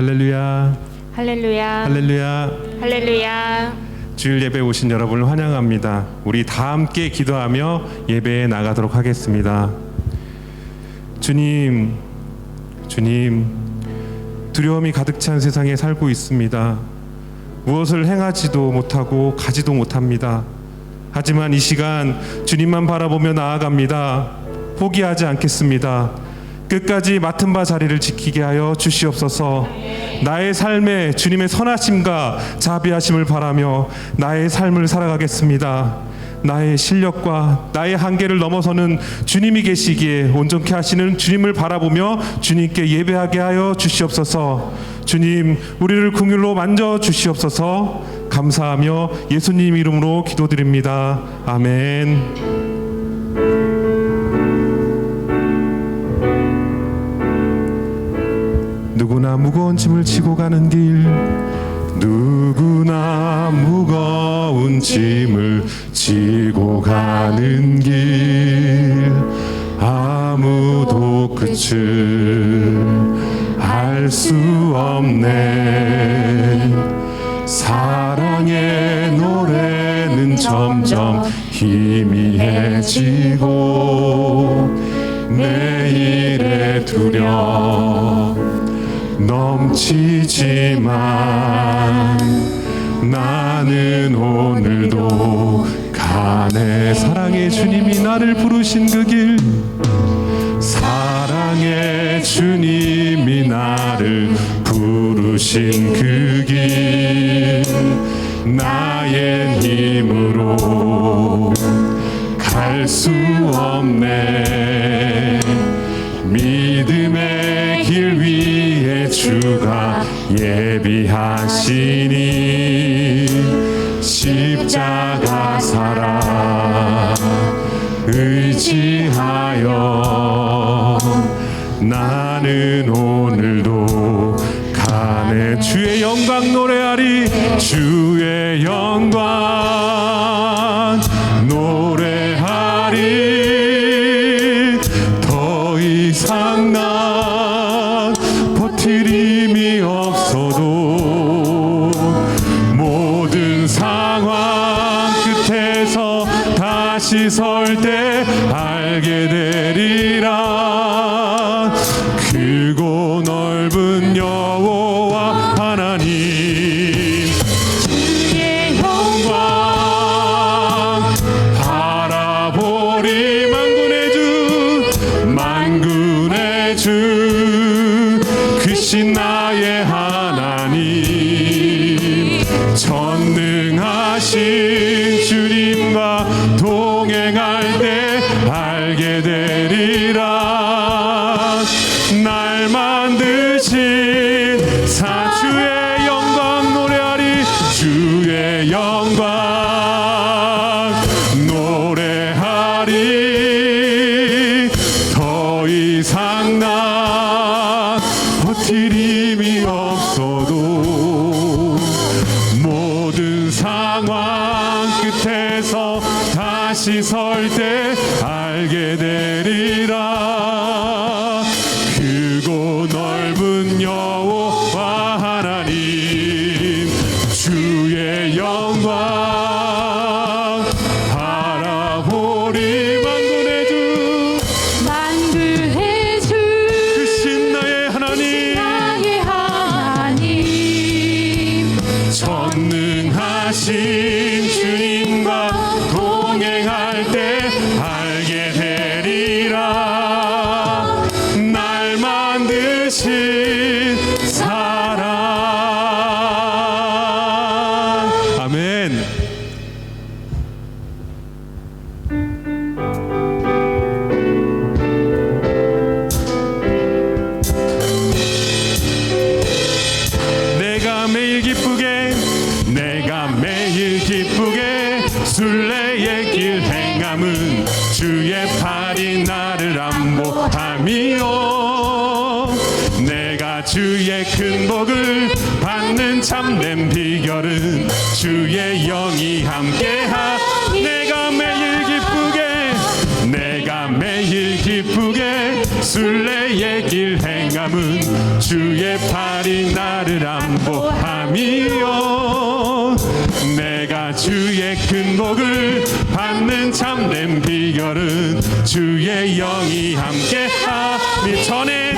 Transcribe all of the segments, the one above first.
할렐루야, 할렐루야, 할렐루야. 할렐루야. 주일 예배에 오신 여러분을 환영합니다. 우리 다 함께 기도하며 예배에 나가도록 하겠습니다. 주님, 두려움이 가득 찬 세상에 살고 있습니다. 무엇을 행하지도 못하고 가지도 못합니다. 하지만 이 시간 주님만 바라보며 나아갑니다. 포기하지 않겠습니다. 끝까지 맡은 바 자리를 지키게 하여 주시옵소서. 나의 삶에 주님의 선하심과 자비하심을 바라며 나의 삶을 살아가겠습니다. 나의 실력과 나의 한계를 넘어서는 주님이 계시기에 온전케 하시는 주님을 바라보며 주님께 예배하게 하여 주시옵소서. 주님, 우리를 긍휼로 만져 주시옵소서. 감사하며 예수님 이름으로 기도드립니다. 아멘. 누구나 무거운 짐을 지고 가는 길, 누구나 무거운 짐을 지고 가는 길, 아무도 끝을 알 수 없네. 사랑의 노래는 점점 희미해지고 내일의 두려움 넘치지만 나는 오늘도 가네. 사랑의 주님이 나를 부르신 그 길, 사랑의 주님이 나를 부르신 그 길, 나의 힘으로 갈 수 없네. 믿음의 길 위에 주가 예비하시니 십자가 살아 의지하여 나는 오늘도 가네. 주의 영광 노래하리, 주의 영광 노래하리. 더 이상 난 버틸 힘이 없어도 모든 상황 끝에서 다시 설 때 알게 되리라. 크고 넓은 여호와 하나님, 주의 영광 바라보리. 만군의 주 크신 나의 하나님, 전능하신 주님과 동행할 때 알게 되리라. 날 만드신 사주의 영광 노래하리, 주의 영광 노래하리. 더 이상 난 버틸 힘이 없어도 모든 상황 끝에서 다시 설 때 알게 되리라. 크고 넓은 여호와 하나님, 주의 영광 바라보리. 만군의 주, 만군의 주 크신 나의 하나님, 나의 하나님, 전능하신 주님과 동행할 때 알게 되리라. 날 만드신 사랑. 아멘. 내가 매일 기쁘게 순례의 길 행함은 주의 팔이 나를 안보함이요. 내가 주의 큰 복을 받는 참된 비결은 주의 영이 함께하. 내가 매일 기쁘게 순례의 길 행함은 주의 팔이 나를 안보함이요 내가 주의 큰 복을 받는 참된 비결은 주의 영이 함께함이 전에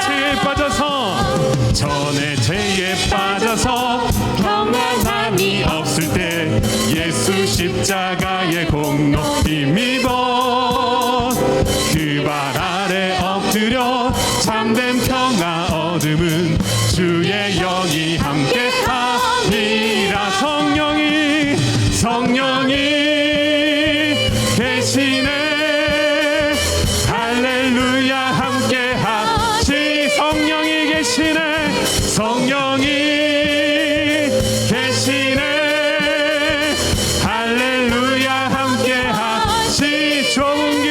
죄에 빠져서 평안함이 없을 때 예수 십자가의 공로 힘입어 그 발 아래 엎드려 참된 평화 얻음은 주의 영이 함께하니라 성령이 계시네 할렐루야 함께하시 성령이 계시네 할렐루야 함께하시 좁은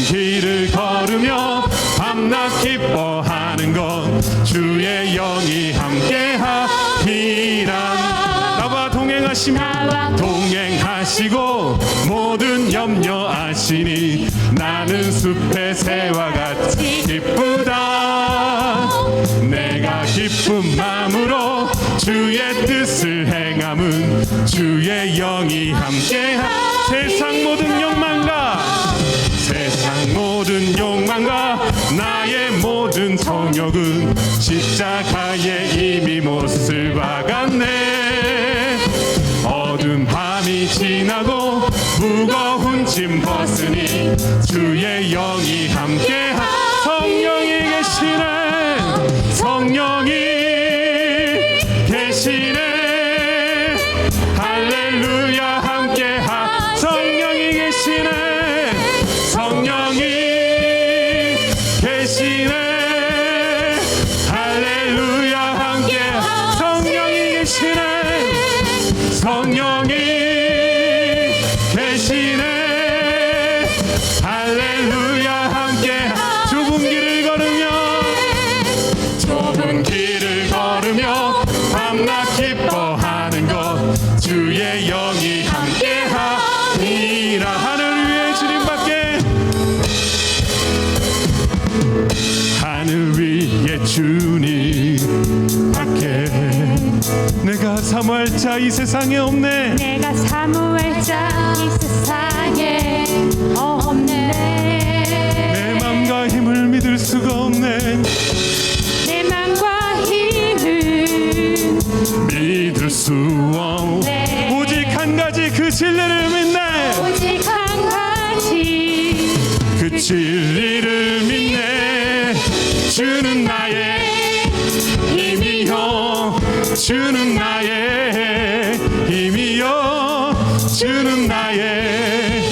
길을 걸으며 밤낮 기뻐하는 것 주의 영이 함께하리라 나와 동행하시고 모든 염려 아시니 나는 숲의 새와 같이 기쁘다 내가 기쁜 마음으로 주의 뜻을 행함은 주의 영이 함께하 세상 모든 욕망과 나의 모든 정욕은 십자가에 이미 못을 박았네 어두운 밤이 지나고 무거운 짐 벗으니 주의 영이 함께하 성령이 계시네 할렐루야 함께하 성령이 계시네 할렐루야 함께하 성령이 계시네 할렐루야 함께하 좁은 길을 걸으며 밤낮 기뻐하는 것 주의 영이 함께하니라 하늘 위에 주님밖에 하늘 위에 주님밖에 내가 사모할 자 이 세상에 없네 내가 사모할 자 이 세상에 없네 내 맘과 힘을 믿을 수가 없네 내 맘과 힘을 믿을 수 없네 오직 한 가지 그 진리를 믿네 오직 한 가지 그 진리를 믿네 주는 나의 힘이요 주는 나의 힘이요 주는 나의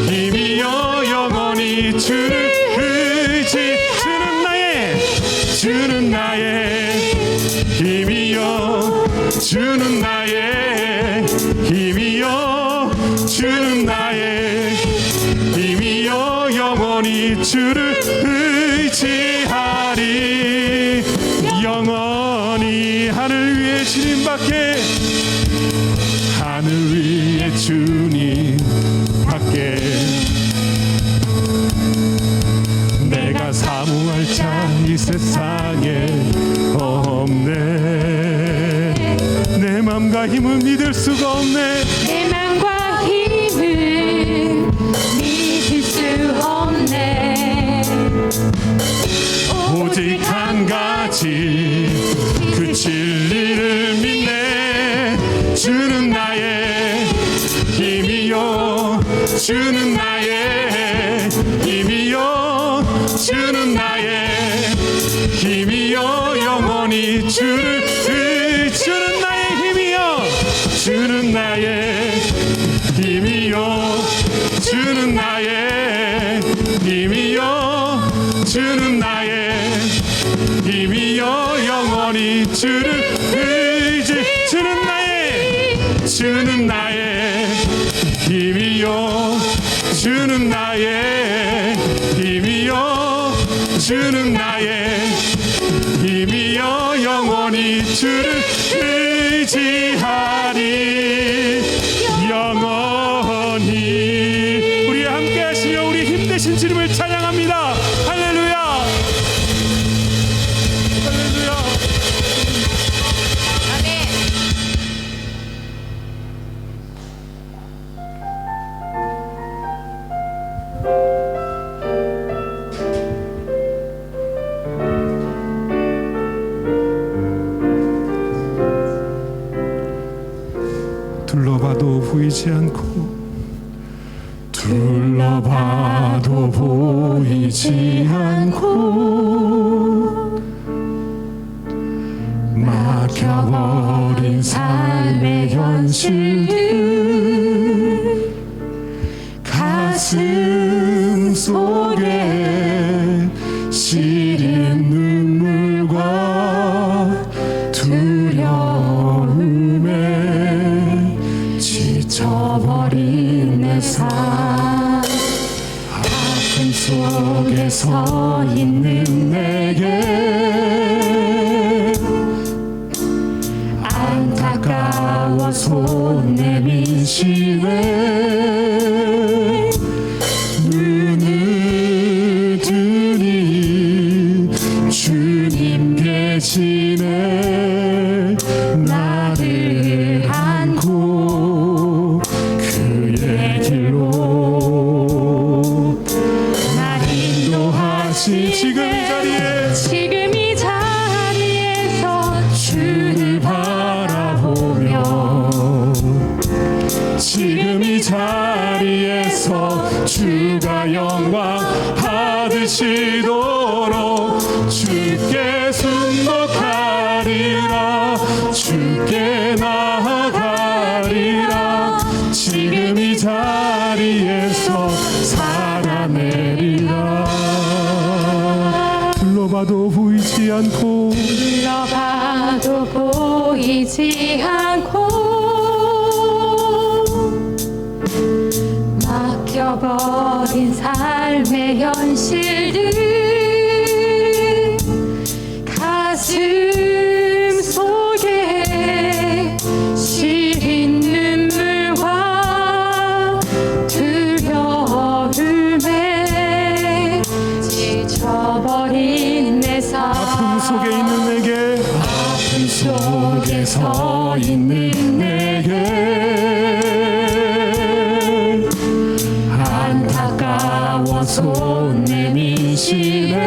힘이요 영원히 주를 의지 주는 나의 힘이요 주는 나의 힘이요 주는 나의 힘이요 영원히 주를 의지하리 영원히 하늘 위에 주님밖에 하늘 위에 주님밖에 내가 사모할 자 이 세상에 없네 내 맘과 힘은 믿을 수가 없네 내 맘과 힘을 믿을 수 없네 오직 한 가지 그 진리를 믿네 주는 나의 힘이요 주는 나의 힘이요 주는 나의 힘이요 영원히 주를 주는 나의 힘이요 주는 나의 힘이요 주는 나의 힘이요 주는 나의 힘이요 영원히 주를 의지 주는 나의 힘이요 주는 나의 힘이요 주는 나의 힘이여 영원히 주를 의지하리 영원히 우리 함께 하시며 우리 힘내신 주님을 찬양합니다 보이지 않고 둘러봐도 보이지 않고 막혀버린 삶의 현실들 가슴 속에 시린 눈물과 두려움에 지쳐버린 내 삶 아픔 속에 서 있는 내게 안타까워 손 내미시네 눈을 뜨니 주님 계시네 나를 안고 그의 길로 날 인도하시 지금 이 자리에 지금 이 자리에서 주를 바라보며 지금 이 자리에서 주가 영광 받으시도록 주께 순복하리라 주께 나아가리라 지금 이 자리에서 살아내리라 둘러봐도 보이지 않고 둘러봐도 보이지 않고 막혀버린 삶의 현실들 가슴 속에 시린 눈물과 두려움에 지쳐버린 내 삶 아픔 속에 있는 내게 아픔 속에 서 있는 내게 안타까워 손 내미시네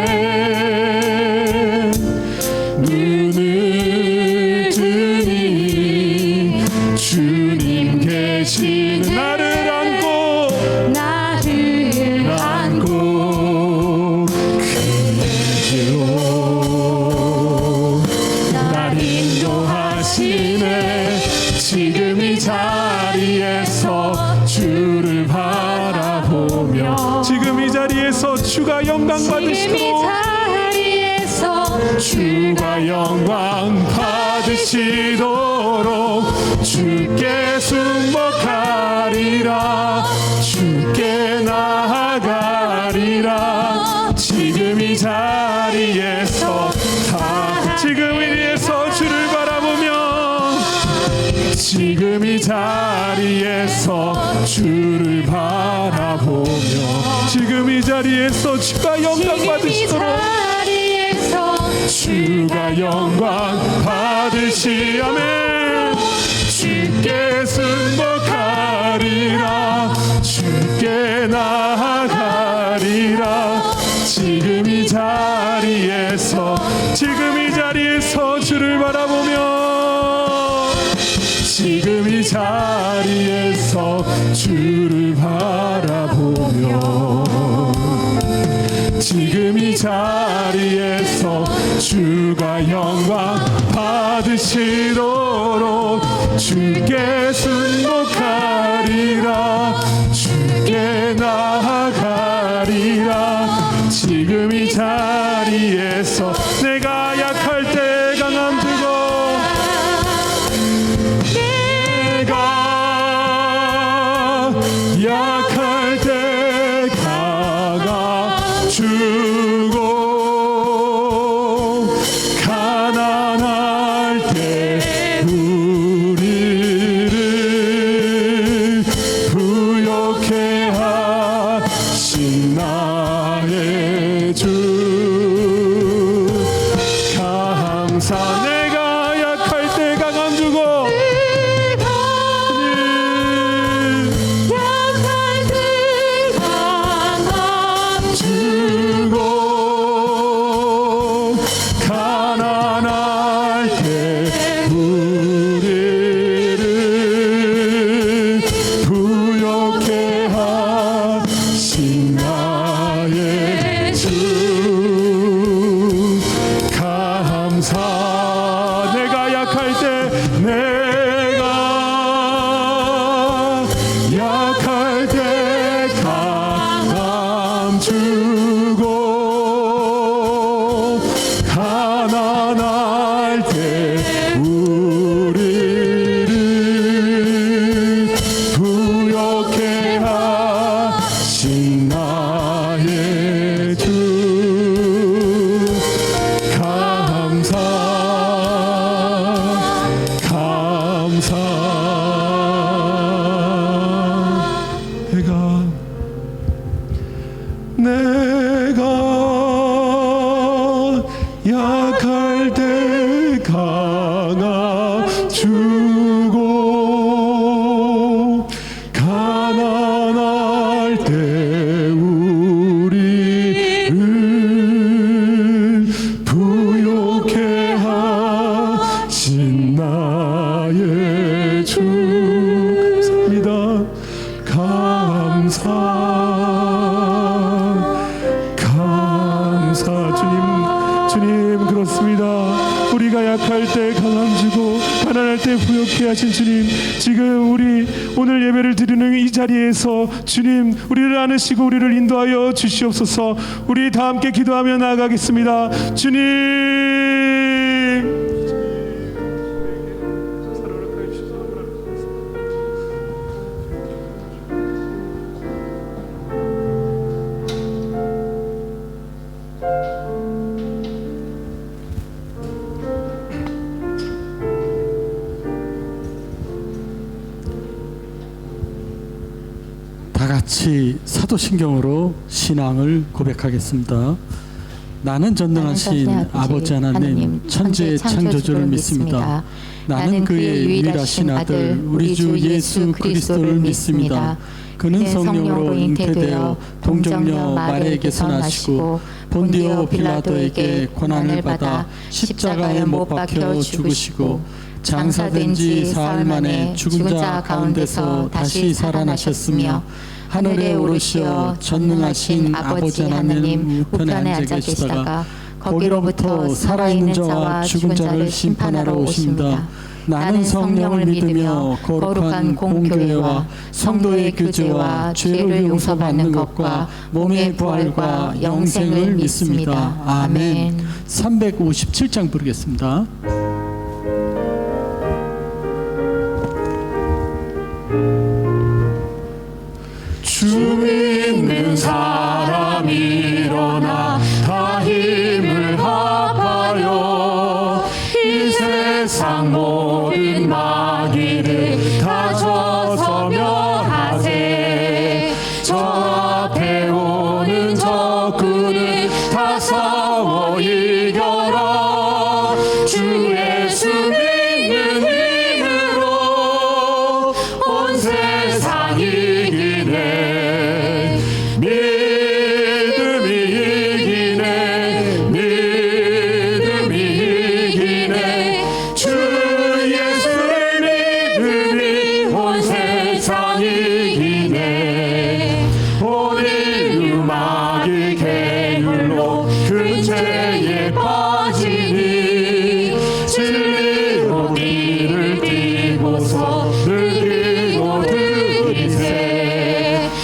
눈을 뜨니 주님 계시는 나를 안고 나를 안고 그의 길로 날 인도하시네 지금 이 자리에서 주를 바라보며 지금 이 자리에서 주가 영광 지금 이 받으시도록 자리에서 주가 영광 받으시도록 주께 순복하리라 주께 나아가리라 지금 이 자리에서 지금 이 자리에서 주를 바라보며 지금 이 자리에서 주를 바라보며 지금 이 자리에서 주가 영광 지금 이 받으시도록 자리에서 주가 영광 받으시아멘 주께 순복하리라 주께 나아가리라 지금 이 자리에서 주를 바라보며 지금 이 자리에서 주를 바라보며 지금 이 자리에서 주가 영광 받으시도록 주께 순복하리라 주께 나아가리라 지금 이 자리에서 내가 약할 때 강함 주고 내가 약할 때 강함 주고 가난할 때 우리를 부욕해 하신 나의 주 감사 내가 약할 때 강함 주고 약할 때 강함 주고 가난할 때 우리를 약할 때 강함 주고 가난할 때 우리를 부욕해 하신 나의 주. 감사합니다. 감사 주님 그렇습니다. 우리가 약할 때 강함 주고 가난할 때 부욕해 하신 주님, 지금 우리 오늘 예배를 드리는 이 자리에서 주님 우리를 안으시고 우리를 인도하여 주시옵소서. 우리 다 함께 기도하며 나아가겠습니다. 주님 다 같이 사도신경으로 신앙을 고백하겠습니다. 나는 전능하신 아버지 하나님 천지의 창조주를 믿습니다. 나는 그의 유일하신 아들 우리 주 예수 그리스도를 믿습니다. 그는 성령으로 잉태되어 동정녀 마리아에게서 나시고 본디오 빌라도에게 고난을 받아 십자가에 못 박혀 죽으시고 장사된 지 사흘 만에 죽은 자 가운데서 다시 살아나셨으며 하늘에 오르시어 전능하신 아버지 하나님 우편에 앉아 계시다가 거기로부터 살아있는 자와 죽은 자를 심판하러 오십니다. 나는 성령을 믿으며 거룩한 공교회와 성도의 교제와 죄를 용서받는 것과 몸의 부활과 영생을 믿습니다. 아멘. 357장 부르겠습니다. 주 믿는 사람 일어나 다 힘을 합하여 이 세상 모든 마귀를 다 저서멸하세. 저 앞에 오는 적군을 다 싸워 이겨라. 주 예수 믿는 힘으로 온 세상 이기네.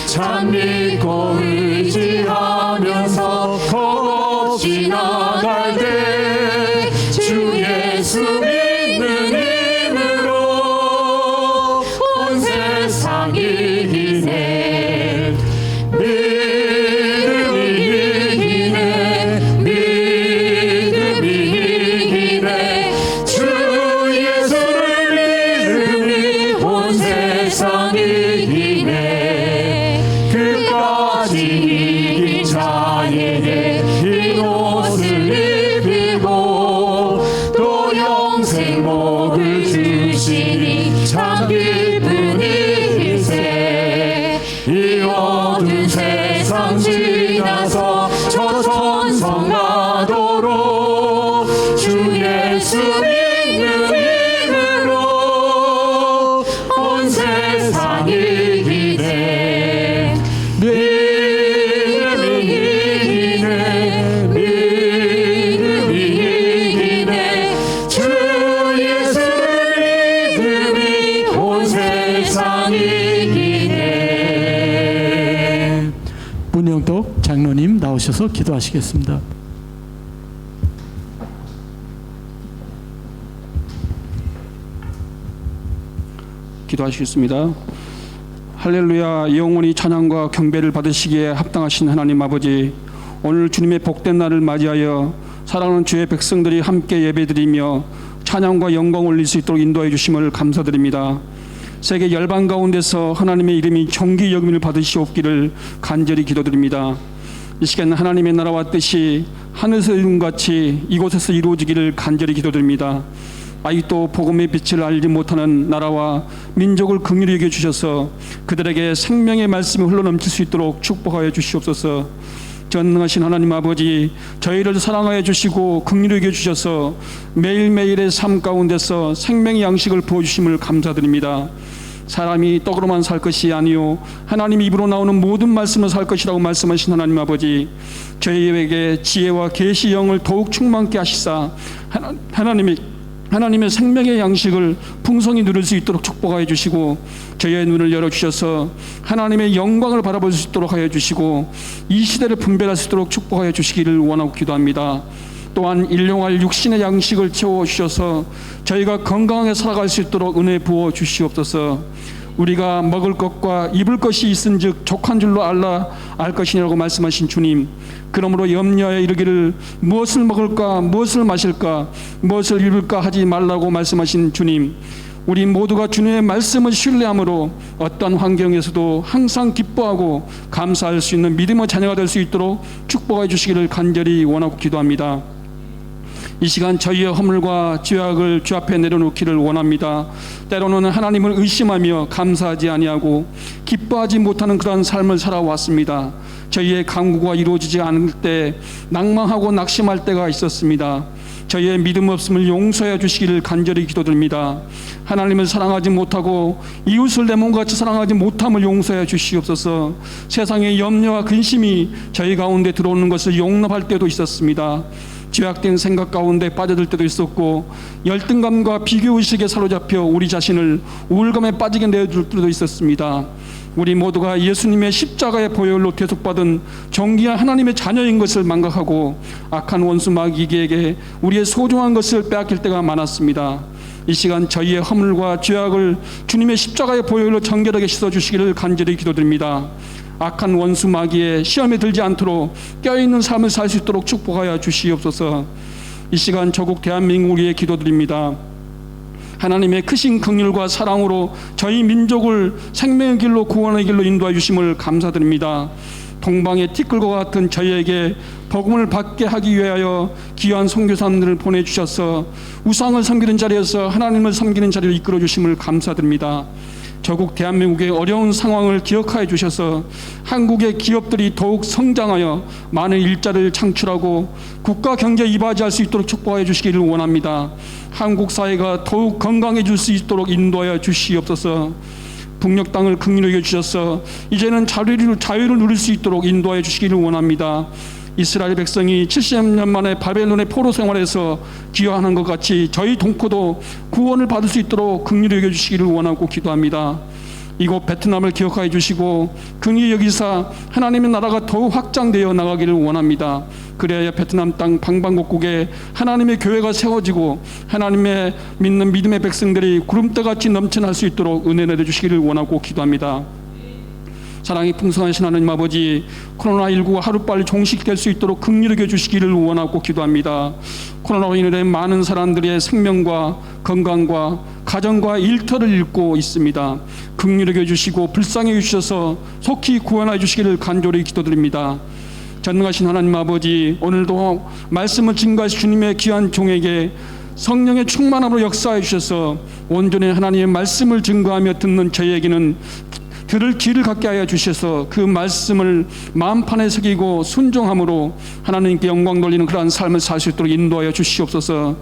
참 믿고 의지하면서 겁없이 나갈 때 주 예수 믿는 힘으로 온 세상 이기네. 믿음이 이기네. 믿음이 이기네. 주 예수를 믿음이 온 세상 이기네. 끝까지 이긴 자에게 이 옷을 입히고 또 영생 복을 주시니 참 기쁜 일이세. 이 어두운 세상 지나서 저 천성 나도록 주 예수 믿는 힘으로 온 세상 이기네. 믿음이 이기네. 믿음이 이기네. 주 예수를 믿음이 온 세상 이기네. 문영덕 장로님 나오셔서 기도하시겠습니다. 기도하시겠습니다. 할렐루야. 영원히 찬양과 경배를 받으시기에 합당하신 하나님 아버지, 오늘 주님의 복된 날을 맞이하여 사랑하는 주의 백성들이 함께 예배드리며 찬양과 영광 올릴 수 있도록 인도해 주심을 감사드립니다. 세계 열방 가운데서 하나님의 이름이 존귀 여김을 받으시옵기를 간절히 기도드립니다. 이 시간 하나님의 나라와 뜻이 하늘에서 이룬 같이 이곳에서 이루어지기를 간절히 기도드립니다. 아직도 복음의 빛을 알지 못하는 나라와 민족을 긍휼히 여겨 주셔서 그들에게 생명의 말씀이 흘러넘칠 수 있도록 축복하여 주시옵소서. 전능하신 하나님 아버지, 저희를 사랑하여 주시고 긍휼히 여겨 주셔서 매일매일의 삶 가운데서 생명의 양식을 부어주심을 감사드립니다. 사람이 떡으로만 살 것이 아니요 하나님 입으로 나오는 모든 말씀을 살 것이라고 말씀하신 하나님 아버지, 저희에게 지혜와 계시 영을 더욱 충만케 하시사 하나님의 생명의 양식을 풍성히 누릴 수 있도록 축복하여 주시고, 저희의 눈을 열어주셔서 하나님의 영광을 바라볼 수 있도록 하여 주시고, 이 시대를 분별할 수 있도록 축복하여 주시기를 원하고 기도합니다. 또한 일용할 육신의 양식을 채워주셔서 저희가 건강하게 살아갈 수 있도록 은혜 부어 주시옵소서. 우리가 먹을 것과 입을 것이 있은즉 족한 줄로 알 것이라고 말씀하신 주님, 그러므로 염려에 이르기를 무엇을 먹을까, 무엇을 마실까, 무엇을 입을까 하지 말라고 말씀하신 주님, 우리 모두가 주님의 말씀을 신뢰함으로 어떤 환경에서도 항상 기뻐하고 감사할 수 있는 믿음의 자녀가 될 수 있도록 축복해 주시기를 간절히 원하고 기도합니다. 이 시간 저희의 허물과 죄악을 주 앞에 내려놓기를 원합니다. 때로는 하나님을 의심하며 감사하지 아니하고 기뻐하지 못하는 그러한 삶을 살아왔습니다. 저희의 간구가 이루어지지 않을 때 낭망하고 낙심할 때가 있었습니다. 저희의 믿음 없음을 용서해 주시기를 간절히 기도드립니다. 하나님을 사랑하지 못하고 이웃을 내 몸같이 사랑하지 못함을 용서해 주시옵소서. 세상의 염려와 근심이 저희 가운데 들어오는 것을 용납할 때도 있었습니다. 죄악된 생각 가운데 빠져들 때도 있었고, 열등감과 비교의식에 사로잡혀 우리 자신을 우울감에 빠지게 내줄 때도 있었습니다. 우리 모두가 예수님의 십자가의 보혈로 대속받은 존귀한 하나님의 자녀인 것을 망각하고 악한 원수 마귀에게 우리의 소중한 것을 빼앗길 때가 많았습니다. 이 시간 저희의 허물과 죄악을 주님의 십자가의 보혈로 정결하게 씻어주시기를 간절히 기도드립니다. 악한 원수 마귀의 시험에 들지 않도록 껴있는 삶을 살 수 있도록 축복하여 주시옵소서. 이 시간 조국 대한민국을 위해 기도드립니다. 하나님의 크신 긍휼과 사랑으로 저희 민족을 생명의 길로 구원의 길로 인도해 주심을 감사드립니다. 동방의 티끌과 같은 저희에게 복음을 받게 하기 위하여 귀한 선교사님들을 보내주셔서 우상을 섬기는 자리에서 하나님을 섬기는 자리로 이끌어 주심을 감사드립니다. 저국 대한민국의 어려운 상황을 기억하여 주셔서 한국의 기업들이 더욱 성장하여 많은 일자리를 창출하고 국가 경제에 이바지할 수 있도록 축복하여 주시기를 원합니다. 한국 사회가 더욱 건강해질 수 있도록 인도하여 주시옵소서. 북녘 땅을 긍휼히 여겨 주셔서 이제는 자유를 누릴 수 있도록 인도하여 주시기를 원합니다. 이스라엘 백성이 70년 만에 바벨론의 포로 생활에서 귀화하는 것 같이 저희 동포도 구원을 받을 수 있도록 긍휼히 여겨 주시기를 원하고 기도합니다. 이곳 베트남을 기억하여 주시고 긍휼히 여기사 하나님의 나라가 더욱 확장되어 나가기를 원합니다. 그래야 베트남 땅 방방곡곡에 하나님의 교회가 세워지고 하나님의 믿는 믿음의 백성들이 구름대같이 넘쳐날 수 있도록 은혜 내려주시기를 원하고 기도합니다. 사랑이 풍성하신 하나님 아버지, 코로나19가 하루빨리 종식될 수 있도록 긍휼히 여겨 주시기를 원하고 기도합니다. 코로나로 인해 많은 사람들의 생명과 건강과 가정과 일터를 잃고 있습니다. 긍휼히 여겨 주시고 불쌍히 주셔서 속히 구원해 주시기를 간절히 기도드립니다. 전능하신 하나님 아버지, 오늘도 말씀을 증거하신 주님의 귀한 종에게 성령의 충만함으로 역사해 주셔서 온전히 하나님의 말씀을 증거하며 듣는 저희에게는 들을 귀를 갖게 하여 주셔서 그 말씀을 마음판에 새기고 순종함으로 하나님께 영광 돌리는 그러한 삶을 살 수 있도록 인도하여 주시옵소서.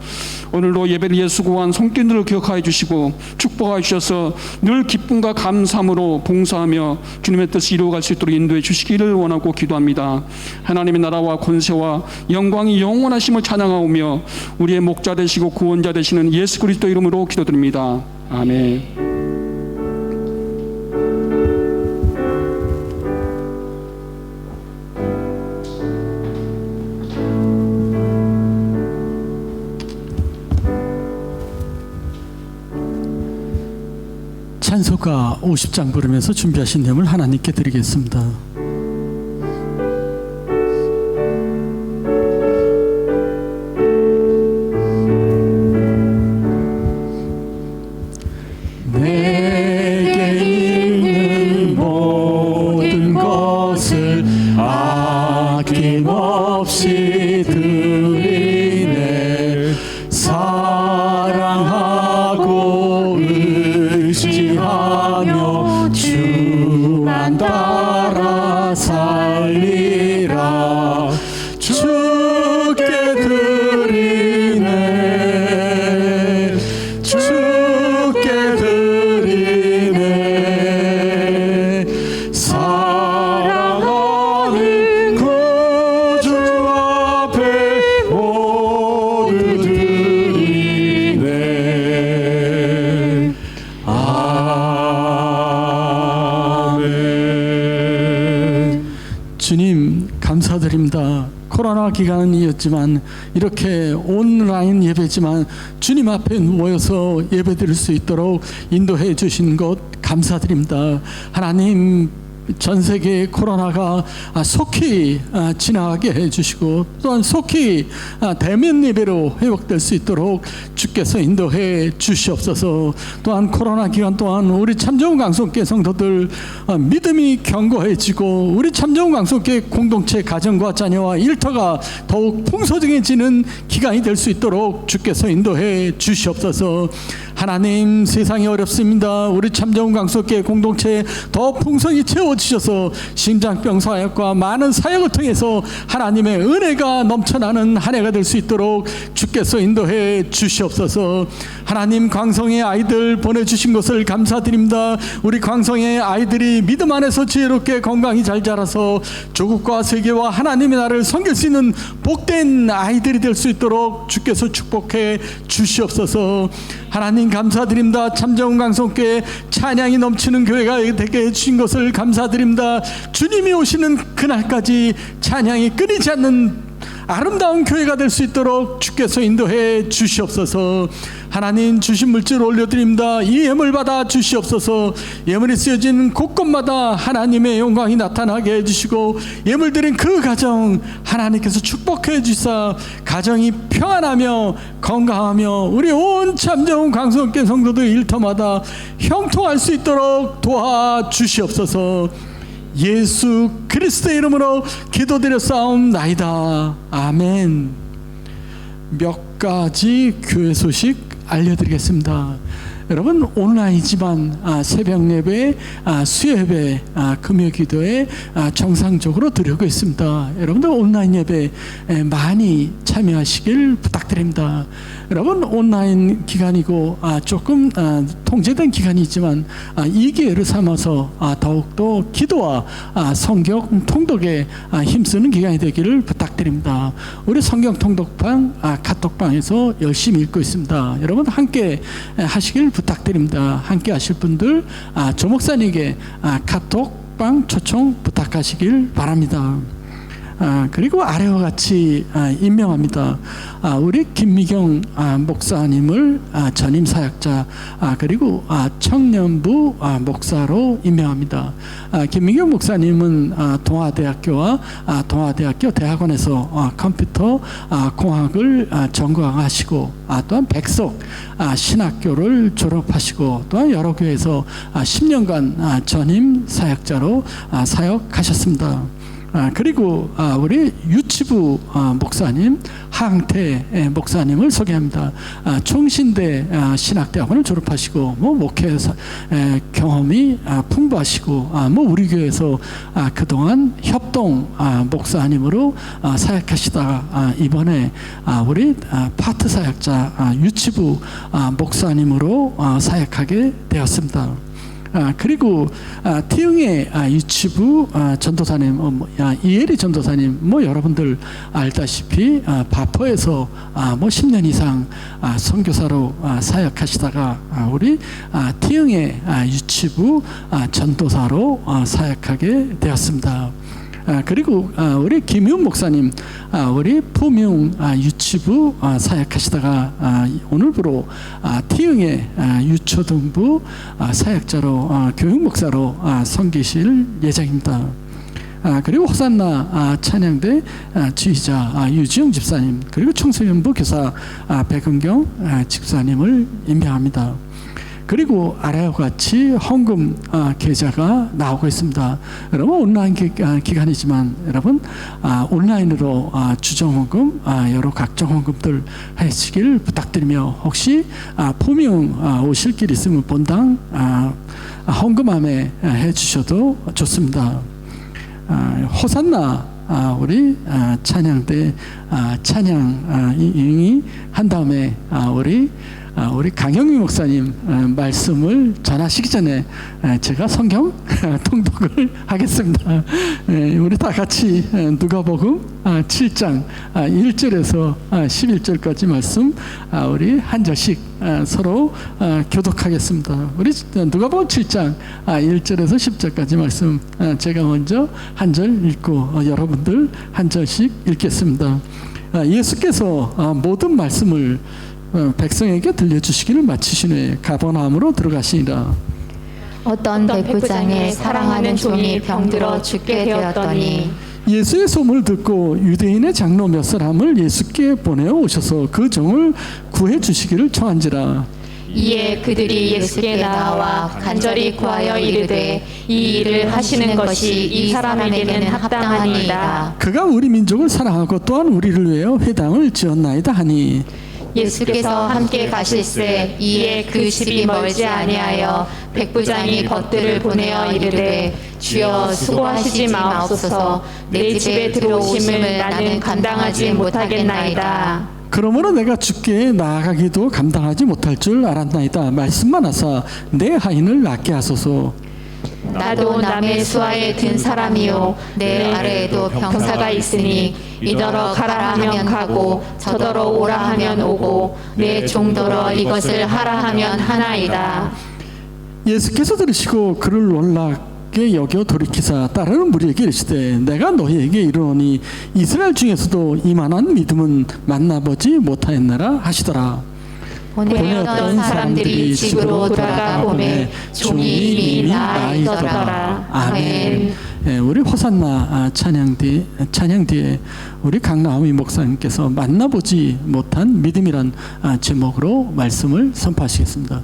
오늘도 예배를 위해 수고한 손길들을 기억하여 주시고 축복하여 주셔서 늘 기쁨과 감사함으로 봉사하며 주님의 뜻을 이루어갈 수 있도록 인도해 주시기를 원하고 기도합니다. 하나님의 나라와 권세와 영광이 영원하심을 찬양하오며 우리의 목자 되시고 구원자 되시는 예수 그리스도 이름으로 기도드립니다. 아멘. 찬송가 50장 부르면서 준비하신 내용을 하나님께 드리겠습니다. 내게 있는 모든 것을 아끼 없이 드리네. 사랑하고 의지하며 주만 따라 살리라. 주께 드리네. 주께 드리네. 사랑하는 구주 앞에 모두 드리네. 아멘. 주님 감사드립니다. 코로나 기간이었지만 이렇게 온라인 예배지만 주님 앞에 모여서 예배드릴 수 있도록 인도해 주신 것 감사드립니다. 하나님, 전 세계 코로나가 속히 지나가게 해주시고 또한 속히 대면 예배로 회복될 수 있도록 주께서 인도해 주시옵소서. 또한 코로나 기간 동안 우리 참좋은 강성교회 성도들 믿음이 견고해지고 우리 참좋은 강성교회 공동체 가정과 자녀와 일터가 더욱 풍성해지는 기간이 될 수 있도록 주께서 인도해 주시옵소서. 하나님, 세상이 어렵습니다. 우리 참좋은 강성교회 공동체 더 풍성히 채워주셔서 심장병 사역과 많은 사역을 통해서 하나님의 은혜가 넘쳐나는 한 해가 될 수 있도록 주께서 인도해 주시옵소서. 하나님, 광성의 아이들 보내주신 것을 감사드립니다. 우리 광성의 아이들이 믿음 안에서 지혜롭게 건강히 잘 자라서 조국과 세계와 하나님의 나라를 섬길 수 있는 복된 아이들이 될 수 있도록 주께서 축복해 주시옵소서. 하나님 감사드립니다. 참좋은 강성교회 찬양이 넘치는 교회가 되게 해주신 것을 감사드립니다. 주님이 오시는 그날까지 찬양이 끊이지 않는 아름다운 교회가 될 수 있도록 주께서 인도해 주시옵소서. 하나님, 주신 물질 올려드립니다. 이 예물 받아 주시옵소서. 예물이 쓰여진 곳곳마다 하나님의 영광이 나타나게 해주시고 예물 드린 그 가정 하나님께서 축복해 주사 가정이 평안하며 건강하며 우리 온 참좋은 강성교회 성도들 일터마다 형통할 수 있도록 도와주시옵소서. 예수 그리스도의 이름으로 기도드렸사옵나이다. 아멘. 몇 가지 교회 소식 알려드리겠습니다. 여러분, 온라인이지만 새벽 예배, 수요 예배, 금요 기도에 정상적으로 드리고 있습니다. 여러분들 온라인 예배 많이 참여하시길 부탁드립니다. 여러분, 온라인 기간이고 조금 통제된 기간이지만 이 기회를 삼아서 더욱더 기도와 성경 통독에 힘쓰는 기간이 되기를 부탁드립니다. 우리 성경 통독방 카톡방에서 열심히 읽고 있습니다. 여러분 함께 하시길 부탁드립니다. 함께 하실 분들 조 목사님에게 카톡방 초청 부탁하시길 바랍니다. 그리고 아래와 같이 임명합니다. 우리 김미경 목사님을 전임 사역자 그리고 청년부 목사로 임명합니다. 김미경 목사님은 동아대학교와 동아대학교 대학원에서 컴퓨터 공학을 전공하시고 또한 백석 신학교를 졸업하시고 또한 여러 교회에서 10년간 전임 사역자로 사역하셨습니다. 그리고 우리 유치부 목사님 하항태 목사님을 소개합니다. 총신대 신학대학원을 졸업하시고 목회 경험이 풍부하시고 우리 교회에서 그동안 협동 목사님으로 사역하시다가 이번에 우리 파트 사역자 유치부 목사님으로 사역하게 되었습니다. 그리고 티흥의 유치부 전도사님 이혜리 전도사님 여러분들 알다시피 바포에서 10년 이상 선교사로 사역하시다가 우리 티흥의 유치부 전도사로 사역하게 되었습니다. 그리고 우리 김윤 목사님 우리 포명 유치부 사역하시다가 오늘부로 티흥의 유초등부 사역자로 교육 목사로 섬기실 예정입니다. 그리고 호산나 찬양대 지휘자 유지영 집사님 그리고 청소년부 교사 백은경 집사님을 임명합니다. 그리고 아래와 같이 헌금 계좌가 나오고 있습니다. 여러분 온라인 기간이지만 여러분 온라인으로 주정헌금 여러 각종 헌금들 하시길 부탁드리며 혹시 포명 오실 길 있으면 본당 헌금함에 해주셔도 좋습니다. 호산나 우리 찬양대 찬양이 한 다음에 우리 강영미 목사님 말씀을 전하시기 전에 제가 성경 통독을 하겠습니다. 우리 다 같이 누가복음 7장 1절에서 11절까지 말씀 우리 한 절씩 서로 교독하겠습니다. 우리 누가복음 7장 1절에서 10절까지 말씀 제가 먼저 한 절 읽고 여러분들 한 절씩 읽겠습니다. 예수께서 모든 말씀을 백성에게 들려주시기를 마치신 후에 가버나움으로 들어가시니라. 어떤 백부장의 사랑하는 종이 병들어 죽게 되었더니 예수의 소문을 듣고 유대인의 장로 몇 사람을 예수께 보내어 오셔서 그 종을 구해 주시기를 청한지라. 이에 그들이 예수께 나와 간절히 구하여 이르되 이 일을 하시는 것이 이 사람에게는 합당하니이다. 그가 우리 민족을 사랑하고 또한 우리를 위하여 회당을 지었나이다 하니 예수께서 함께 가실새 이에 그 집이 멀지 아니하여 백부장이 벗들을 보내어 이르되 주여 수고하시지 마옵소서 내 집에 들어오심을 나는 감당하지 못하겠나이다. 그러므로 내가 주께 나아가기도 감당하지 못할 줄 알았나이다. 말씀만 하사 내 하인을 낫게 하소서. 나도 남의 수하에 든 사람이요 내 아래에도 병사가 있으니 이더러 가라 하면 가고 저더러 오라 하면 오고 내 종더러 이것을 하라 하면 하나이다. 예수께서 들으시고 그를 놀랍게 여겨 돌이키사 따르는 무리에게 이르시되 내가 너희에게 이르노니 이스라엘 중에서도 이만한 믿음은 만나보지 못하였나라 하시더라. 보내었던 사람들이 집으로 돌아가 보매 종이 이미 나아 있더라. 아멘. 우리 호산나 찬양 뒤에 우리 강나오미 목사님께서 만나보지 못한 믿음이란 제목으로 말씀을 선포하시겠습니다.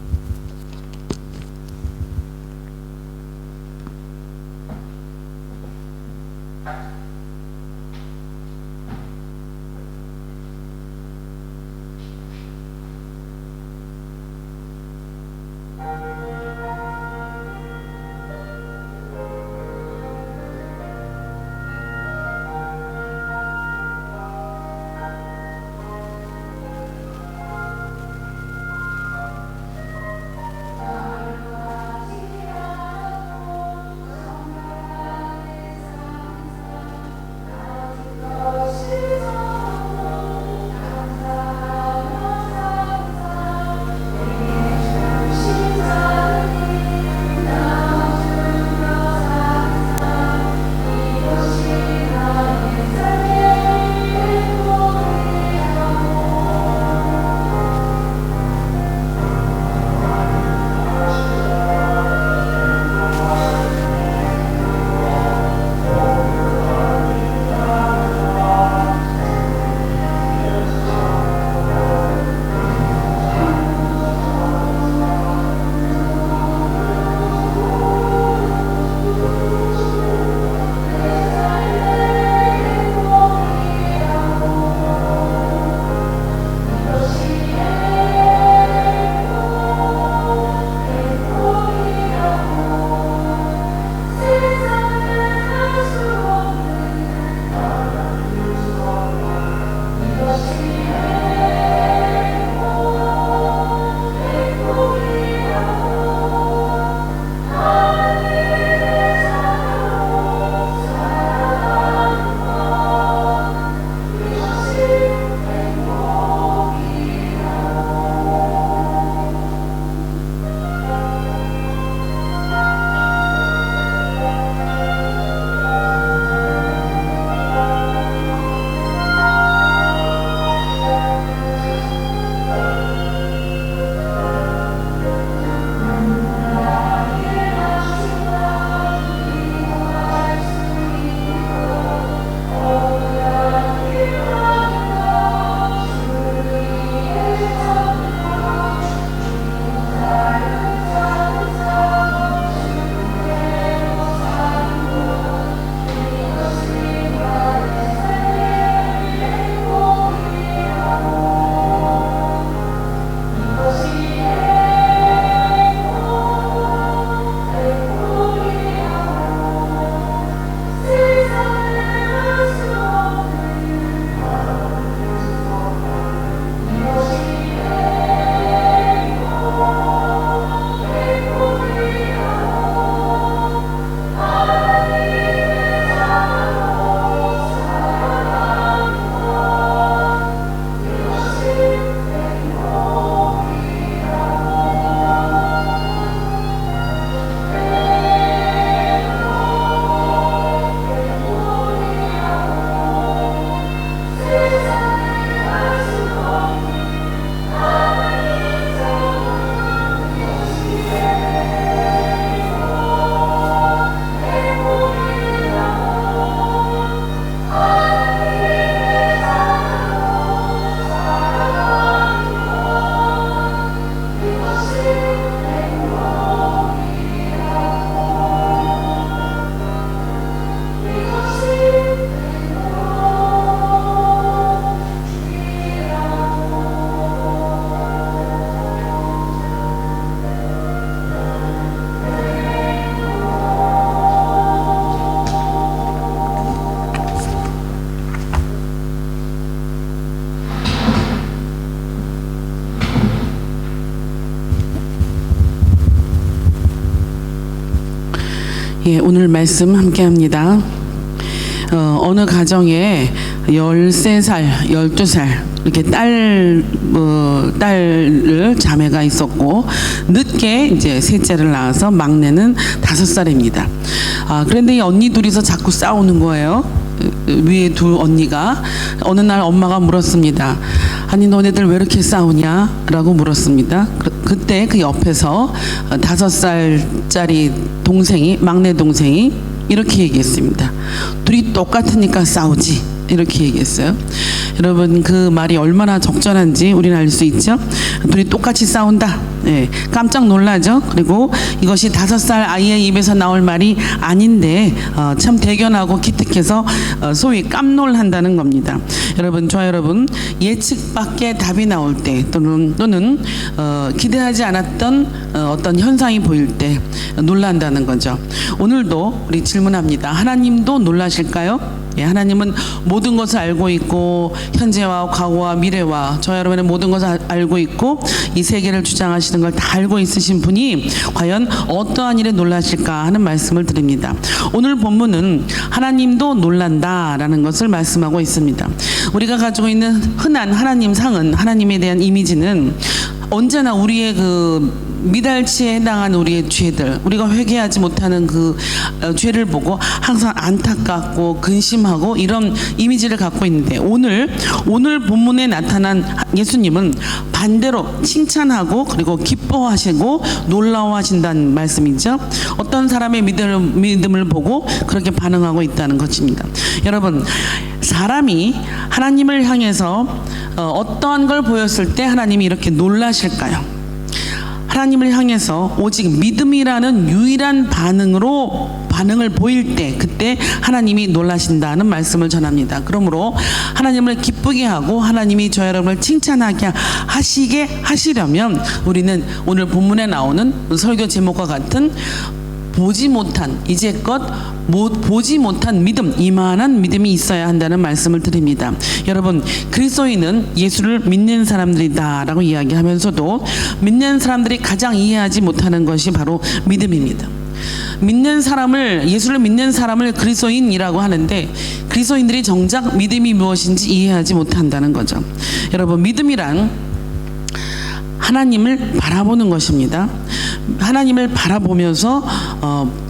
예, 오늘 말씀 함께합니다. 어느 가정에 13살, 12살 이렇게 딸을 자매가 있었고 늦게 이제 셋째를 낳아서 막내는 5살입니다. 그런데 이 언니 둘이서 자꾸 싸우는 거예요. 위에 두 언니가 어느 날 엄마가 물었습니다. 아니 너네들 왜 이렇게 싸우냐? 라고 물었습니다. 그때 그 옆에서 5살짜리 동생이 막내 동생이 이렇게 얘기했습니다. 둘이 똑같으니까 싸우지. 이렇게 얘기했어요. 여러분 그 말이 얼마나 적절한지 우리는 알 수 있죠. 둘이 똑같이 싸운다. 예, 깜짝 놀라죠. 그리고 이것이 5살 아이의 입에서 나올 말이 아닌데 참 대견하고 기특해서 소위 깜놀한다는 겁니다. 여러분 저와 여러분 예측 밖의 답이 나올 때 또는 기대하지 않았던 어떤 현상이 보일 때 놀란다는 거죠. 오늘도 우리 질문합니다. 하나님도 놀라실까요? 예, 하나님은 모든 것을 알고 있고 현재와 과거와 미래와 저와 여러분의 모든 것을 알고 있고 이 세계를 주장하시는 걸 다 알고 있으신 분이 과연 어떠한 일에 놀라실까 하는 말씀을 드립니다. 오늘 본문은 하나님도 놀란다라는 것을 말씀하고 있습니다. 우리가 가지고 있는 흔한 하나님 상은 하나님에 대한 이미지는 언제나 우리의 그 미달치에 해당한 우리의 죄들, 우리가 회개하지 못하는 그 죄를 보고 항상 안타깝고 근심하고 이런 이미지를 갖고 있는데 오늘 본문에 나타난 예수님은 반대로 칭찬하고 그리고 기뻐하시고 놀라워하신다는 말씀이죠. 어떤 사람의 믿음을 보고 그렇게 반응하고 있다는 것입니다. 여러분 사람이 하나님을 향해서 어떠한 걸 보였을 때 하나님이 이렇게 놀라실까요? 하나님을 향해서 오직 믿음이라는 유일한 반응을 보일 때 그때 하나님이 놀라신다는 말씀을 전합니다. 그러므로 하나님을 기쁘게 하고 하나님이 저 여러분을 칭찬하게 하시려면 우리는 오늘 본문에 나오는 설교 제목과 같은 이제껏 보지 못한 믿음, 이만한 믿음이 있어야 한다는 말씀을 드립니다. 여러분 그리스도인은 예수를 믿는 사람들이다 라고 이야기하면서도 믿는 사람들이 가장 이해하지 못하는 것이 바로 믿음입니다. 예수를 믿는 사람을 그리스도인이라고 하는데 그리스도인들이 정작 믿음이 무엇인지 이해하지 못한다는 거죠. 여러분 믿음이란 하나님을 바라보는 것입니다. 하나님을 바라보면서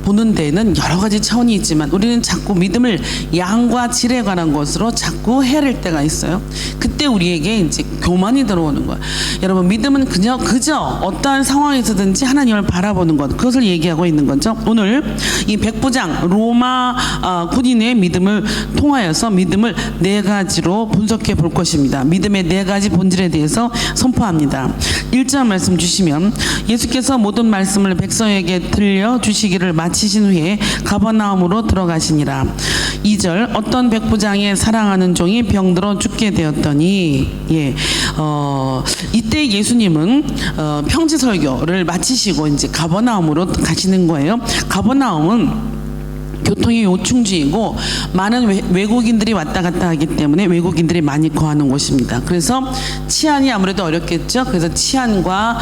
보는 데에는 여러 가지 차원이 있지만 우리는 자꾸 믿음을 양과 질에 관한 것으로 자꾸 헤아릴 때가 있어요. 그때 우리에게 이제 교만이 들어오는 거예요. 여러분 믿음은 그저 어떠한 상황에서든지 하나님을 바라보는 것, 그것을 얘기하고 있는 거죠. 오늘 이 백부장 로마 군인의 믿음을 통하여서 믿음을 4가지로 분석해 볼 것입니다. 믿음의 4가지 본질에 대해서 선포합니다. 1절 말씀 주시면 예수께서 모든 말씀을 백성에게 들려 주시기를 마치신 후에 가버나움으로 들어가시니라. 2절 어떤 백부장의 사랑하는 종이 병들어 죽게 되었더니 이때 예수님은 평지 설교를 마치시고 이제 가버나움으로 가시는 거예요. 가버나움은 교통이 요충지이고 많은 외국인들이 왔다 갔다 하기 때문에 외국인들이 많이 거하는 곳입니다. 그래서 치안이 아무래도 어렵겠죠. 그래서 치안과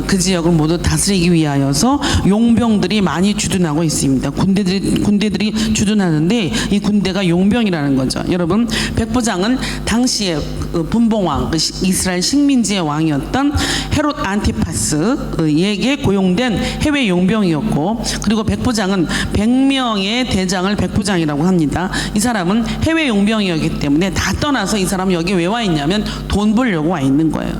그 지역을 모두 다스리기 위하여서 용병들이 많이 주둔하고 있습니다. 군대들이 주둔하는데 이 군대가 용병이라는 거죠. 여러분 백부장은 당시에 분봉왕 이스라엘 식민지의 왕이었던 헤롯 안티파스에게 고용된 해외 용병이었고 그리고 백부장은 100명의 대장을 백부장이라고 합니다. 이 사람은 해외 용병이었기 때문에 다 떠나서 이 사람은 여기 왜 와 있냐면 돈 벌려고 와 있는 거예요.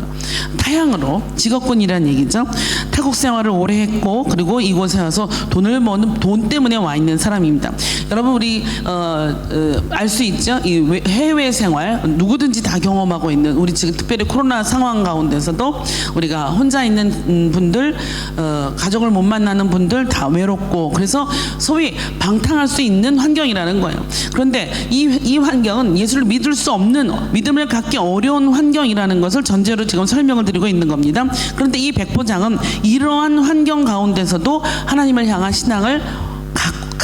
타향으로 직업군이라는 얘기죠. 타국 생활을 오래 했고 그리고 이곳에 와서 돈을 버는 돈 때문에 와 있는 사람입니다. 여러분 우리 알 수 있죠. 이 해외 생활 누구든지 다 경험하고 있는 우리 지금 특별히 코로나 상황 가운데서도 우리가 혼자 있는 분들 가족을 못 만나는 분들 다 외롭고 그래서 소위 방탕할 수 있는 환경이라는 거예요. 그런데 이 환경은 예수를 믿을 수 없는 믿음을 갖기 어려운 환경이라는 것을 전제로 지금 설명을 드리고 있는 겁니다. 그런데 이 백부장은 이러한 환경 가운데서도 하나님을 향한 신앙을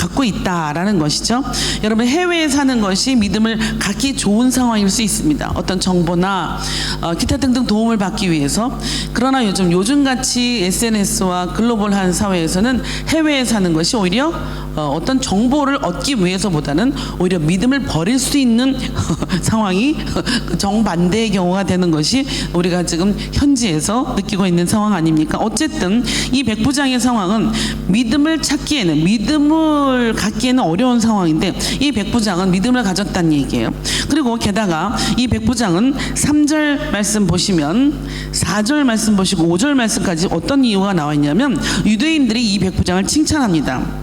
갖고 있다라는 것이죠. 여러분, 해외에 사는 것이 믿음을 갖기 좋은 상황일 수 있습니다. 어떤 정보나 기타 등등 도움을 받기 위해서. 그러나 요즘같이 SNS와 글로벌한 사회에서는 해외에 사는 것이 오히려 어떤 정보를 얻기 위해서보다는 오히려 믿음을 버릴 수 있는 상황이 정반대의 경우가 되는 것이 우리가 지금 현지에서 느끼고 있는 상황 아닙니까? 어쨌든 이 백부장의 상황은 믿음을 찾기에는, 믿음을 갖기에는 어려운 상황인데 이 백부장은 믿음을 가졌다는 얘기예요. 그리고 게다가 이 백부장은 3절 말씀 보시면 4절 말씀 보시고 5절 말씀까지 어떤 이유가 나와 있냐면 유대인들이 이 백부장을 칭찬합니다.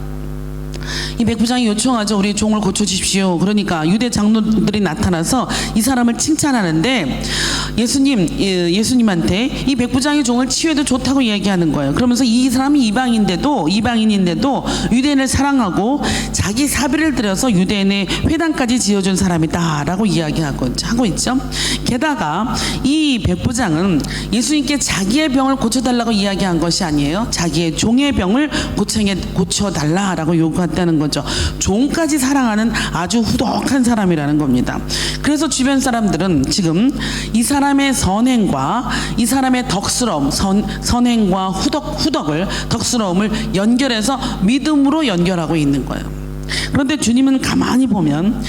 이 백부장이 요청하죠. 우리 종을 고쳐주십시오. 그러니까 유대 장로들이 나타나서 이 사람을 칭찬하는데 예수님한테 이 백부장의 종을 치유해도 좋다고 얘기하는 거예요. 그러면서 이 사람이 이방인인데도 유대인을 사랑하고 자기 사비를 들여서 유대인의 회당까지 지어준 사람이다라고 이야기하고 있죠. 게다가 이 백부장은 예수님께 자기의 병을 고쳐달라고 이야기한 것이 아니에요. 자기의 종의 병을 고쳐달라라고 요구했다는 거죠. 종까지 사랑하는 아주 후덕한 사람이라는 겁니다. 그래서 주변 사람들은 지금 이 사람의 선행과 이 사람의 덕스러움, 선행과 덕스러움을 연결해서 믿음으로 연결하고 있는 거예요. 그런데 주님은 가만히 보면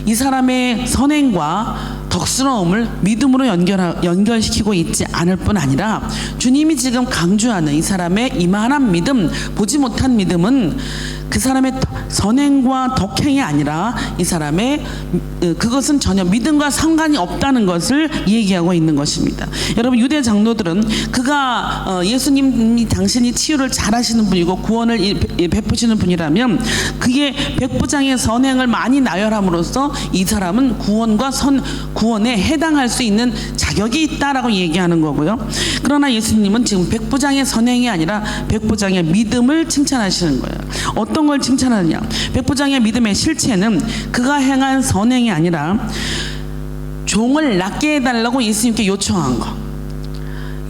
이 사람의 선행과 덕스러움을 믿음으로 연결시키고 있지 않을 뿐 아니라 주님이 지금 강조하는 이 사람의 이만한 믿음, 보지 못한 믿음은 그 사람의 선행과 덕행이 아니라 이 사람의 그것은 전혀 믿음과 상관이 없다는 것을 얘기하고 있는 것입니다. 여러분, 유대 장로들은 그가 예수님이 당신이 치유를 잘하시는 분이고 구원을 베푸시는 분이라면 그의 백부장의 선행을 많이 나열함으로써 이 사람은 구원에 해당할 수 있는 자격이 있다라고 얘기하는 거고요. 그러나 예수님은 지금 백부장의 선행이 아니라 백부장의 믿음을 칭찬하시는 거예요. 어떤 걸 칭찬하느냐? 백부장의 믿음의 실체는 그가 행한 선행이 아니라 종을 낫게 해달라고 예수님께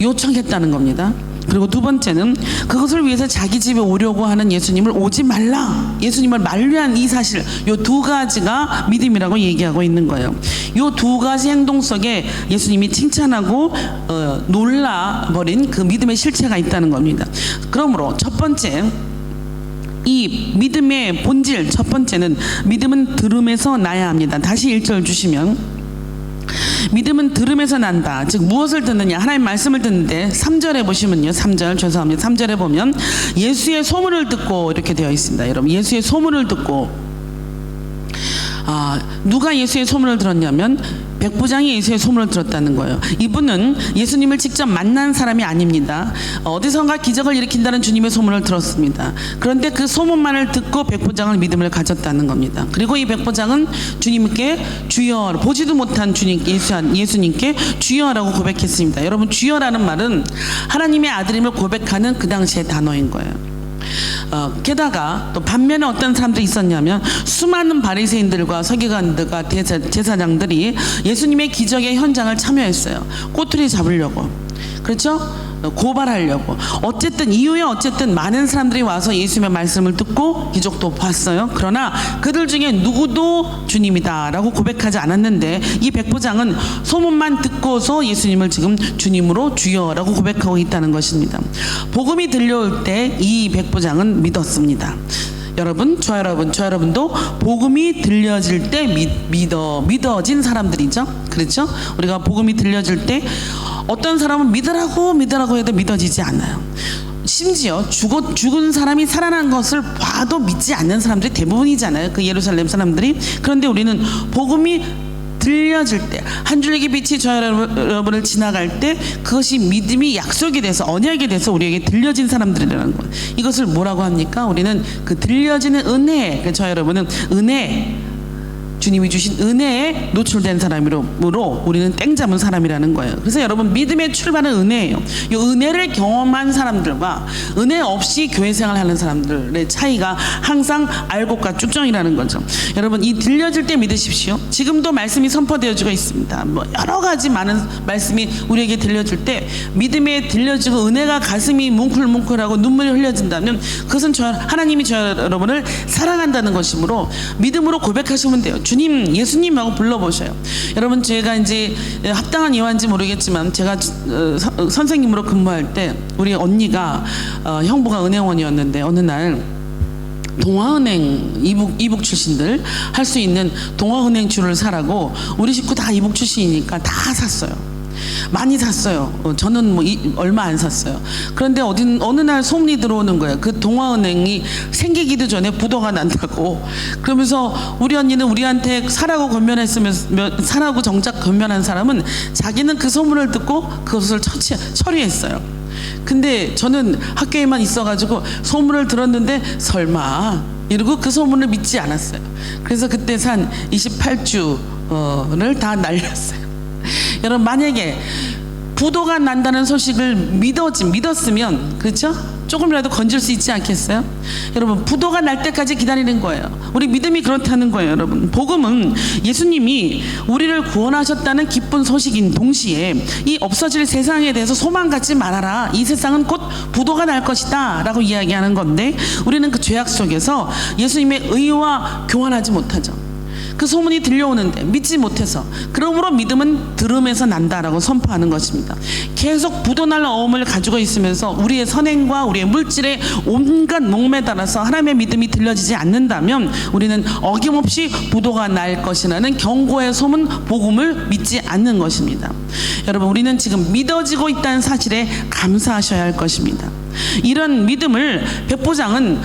요청했다는 겁니다. 그리고 두 번째는 그것을 위해서 자기 집에 오려고 하는 예수님을 오지 말라, 예수님을 만류한 이 사실, 요 두 가지가 믿음이라고 얘기하고 있는 거예요. 요 두 가지 행동 속에 예수님이 칭찬하고 놀라버린 그 믿음의 실체가 있다는 겁니다. 그러므로 첫 번째, 이 믿음의 본질, 첫 번째는 믿음은 들음에서 나야 합니다. 다시 1절 주시면 믿음은 들음에서 난다. 즉 무엇을 듣느냐? 하나님 말씀을 듣는데 3절에 보시면요. 3절에 보면 예수의 소문을 듣고 이렇게 되어 있습니다. 여러분, 예수의 소문을 듣고 누가 예수의 소문을 들었냐면 백부장이 예수의 소문을 들었다는 거예요. 이분은 예수님을 직접 만난 사람이 아닙니다. 어디선가 기적을 일으킨다는 주님의 소문을 들었습니다. 그런데 그 소문만을 듣고 백부장은 믿음을 가졌다는 겁니다. 그리고 이 백부장은 주님께 주여, 보지도 못한 예수님께 주여라고 고백했습니다. 여러분, 주여라는 말은 하나님의 아들임을 고백하는 그 당시의 단어인 거예요. 게다가 또 반면에 어떤 사람들이 있었냐면 수많은 바리새인들과 서기관들과 제사장들이 예수님의 기적의 현장을 참여했어요. 꼬투리 잡으려고, 그렇죠? 고발하려고. 어쨌든 이후에 많은 사람들이 와서 예수님의 말씀을 듣고 기적도 봤어요. 그러나 그들 중에 누구도 주님이다라고 고백하지 않았는데 이 백부장은 소문만 듣고서 예수님을 지금 주님으로 주여라고 고백하고 있다는 것입니다. 복음이 들려올 때 이 백부장은 믿었습니다. 여러분, 저 여러분도 복음이 들려질 때 믿어진 사람들이죠. 그렇죠? 우리가 복음이 들려질 때 어떤 사람은 믿으라고 해도 믿어지지 않아요. 심지어 죽은 사람이 살아난 것을 봐도 믿지 않는 사람들이 대부분이잖아요. 그 예루살렘 사람들이. 그런데 우리는 복음이 들려질 때, 한 줄기 빛이 저 여러분을 지나갈 때 그것이 믿음이 약속이 돼서, 언약이 돼서 우리에게 들려진 사람들이라는 것. 이것을 뭐라고 합니까? 우리는 그 들려지는 은혜, 저 여러분은 은혜, 주님이 주신 은혜에 노출된 사람으로 우리는 땡 잡은 사람이라는 거예요. 그래서 여러분, 믿음의 출발은 은혜예요. 이 은혜를 경험한 사람들과 은혜 없이 교회 생활하는 사람들의 차이가 항상 알곡과 쭉정이라는 거죠. 여러분, 이 들려질 때 믿으십시오. 지금도 말씀이 선포되어지고 있습니다. 뭐 여러 가지 많은 말씀이 우리에게 들려질 때 믿음에 들려지고 은혜가 가슴이 뭉클뭉클하고 눈물이 흘려진다면 그것은 하나님이 저 여러분을 사랑한다는 것이므로 믿음으로 고백하시면 돼요. 주님, 예수님하고 불러보셔요. 여러분, 제가 이제 합당한 예화인지 모르겠지만 제가 선생님으로 근무할 때 우리 언니가 형부가 은행원이었는데 어느 날 동아은행 이북 출신들 할 수 있는 동아은행 줄을 사라고 우리 식구 다 이북 출신이니까 다 샀어요. 많이 샀어요. 저는 뭐 얼마 안 샀어요. 그런데 어느 날 소문이 들어오는 거예요. 그 동아은행이 생기기도 전에 부도가 난다고. 그러면서 우리 언니는 우리한테 사라고 권면했으면, 사라고 정작 권면한 사람은 자기는 그 소문을 듣고 그것을 처리했어요. 근데 저는 학교에만 있어가지고 소문을 들었는데 설마 이러고 그 소문을 믿지 않았어요. 그래서 그때 산 28주를 다 날렸어요. 여러분, 만약에 부도가 난다는 소식을 믿었으면, 그렇죠? 조금이라도 건질 수 있지 않겠어요? 여러분, 부도가 날 때까지 기다리는 거예요. 우리 믿음이 그렇다는 거예요. 여러분, 복음은 예수님이 우리를 구원하셨다는 기쁜 소식인 동시에 이 없어질 세상에 대해서 소망 갖지 말아라, 이 세상은 곧 부도가 날 것이다 라고 이야기하는 건데, 우리는 그 죄악 속에서 예수님의 의와 교환하지 못하죠. 그 소문이 들려오는데 믿지 못해서, 그러므로 믿음은 들음에서 난다라고 선포하는 것입니다. 계속 부도날 어음을 가지고 있으면서 우리의 선행과 우리의 물질에 온갖 목매달아서 하나님의 믿음이 들려지지 않는다면 우리는 어김없이 부도가 날 것이라는 경고의 소문, 복음을 믿지 않는 것입니다. 여러분, 우리는 지금 믿어지고 있다는 사실에 감사하셔야 할 것입니다. 이런 믿음을 백부장은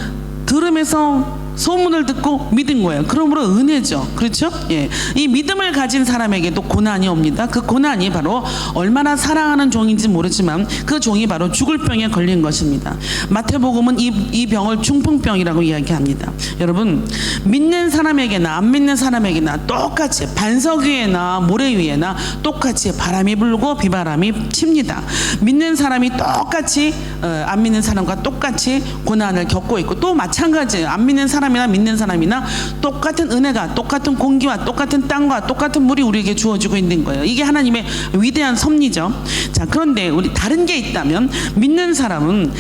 들음에서 소문을 듣고 믿은 거예요. 그러므로 은혜죠. 그렇죠? 예. 이 믿음을 가진 사람에게도 고난이 옵니다. 그 고난이 바로 얼마나 사랑하는 종인지 모르지만 그 종이 바로 죽을 병에 걸린 것입니다. 마태복음은 이 병을 중풍병이라고 이야기합니다. 여러분, 믿는 사람에게나 안 믿는 사람에게나 똑같이 반석 위에나 모래 위에나 똑같이 바람이 불고 비바람이 칩니다. 믿는 사람이 똑같이 안 믿는 사람과 똑같이 고난을 겪고 있고, 또 마찬가지예요. 안 믿는 사람이나 믿는 사람이나 똑같은 은혜가, 똑같은 공기와 똑같은 땅과 똑같은 물이 우리에게 주어지고 있는 거예요. 이게 하나님의 위대한 섭리죠. 자, 그런데 우리 다른 게 있다면, 믿는 사람은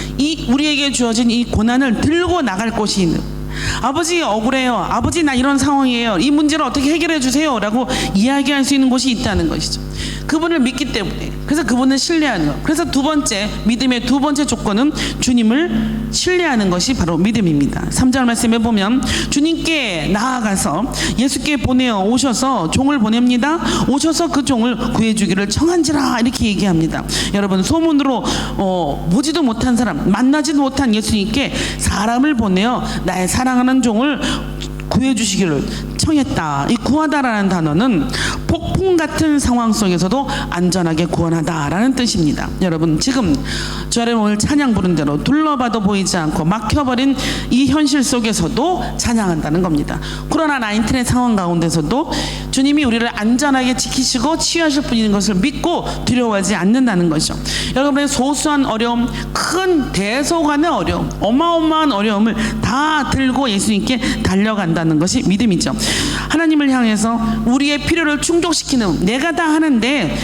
우리에게 주어진 이 고난을 들고 나갈 곳이 있는, 아버지 억울해요, 아버지 나 이런 상황이에요, 이 문제를 어떻게 해결해 주세요 라고 이야기할 수 있는 곳이 있다는 것이죠. 그분을 믿기 때문에. 그래서 그분을 신뢰하는 것. 그래서 두 번째, 믿음의 두 번째 조건은 주님을 신뢰하는 것이 바로 믿음입니다. 3절 말씀에 보면 주님께 나아가서 예수께 보내어 오셔서 종을 보냅니다. 오셔서 그 종을 구해주기를 청한지라 이렇게 얘기합니다. 여러분, 소문으로 보지도 못한 사람, 만나지도 못한 예수님께 사람을 보내어 나의 사랑하는 종을 구해주시기를 청했다. 이 구하다라는 단어는 폭풍 같은 상황 속에서도 안전하게 구원하다라는 뜻입니다. 여러분, 지금 저를 오늘 찬양 부른 대로 둘러봐도 보이지 않고 막혀버린 이 현실 속에서도 찬양한다는 겁니다. 코로나19의 상황 가운데서도 주님이 우리를 안전하게 지키시고 치유하실 분인 것을 믿고 두려워하지 않는다는 것이죠. 여러분의 소소한 어려움, 큰 대소간의 어려움, 어마어마한 어려움을 다 들고 예수님께 달려간다는 것이 믿음이죠. 하나님을 향해서 우리의 필요를 충족시키는, 내가 다 하는데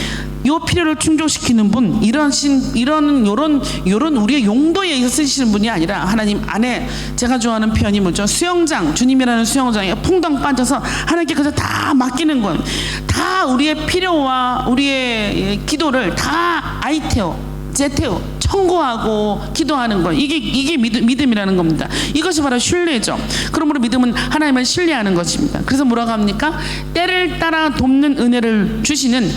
이 필요를 충족시키는 분, 이런 우리의 용도에 의해서 쓰시는 분이 아니라 하나님 안에, 제가 좋아하는 표현이 뭐죠? 수영장, 주님이라는 수영장에 풍덩 빠져서 하나님께 그저 다 맡기는 건, 다 우리의 필요와 우리의 기도를 다 아이테오, 제테오 청구하고 기도하는 것, 이게 믿음이라는 겁니다. 이것이 바로 신뢰죠. 그러므로 믿음은 하나님을 신뢰하는 것입니다. 그래서 뭐라고 합니까? 때를 따라 돕는 은혜를 주시는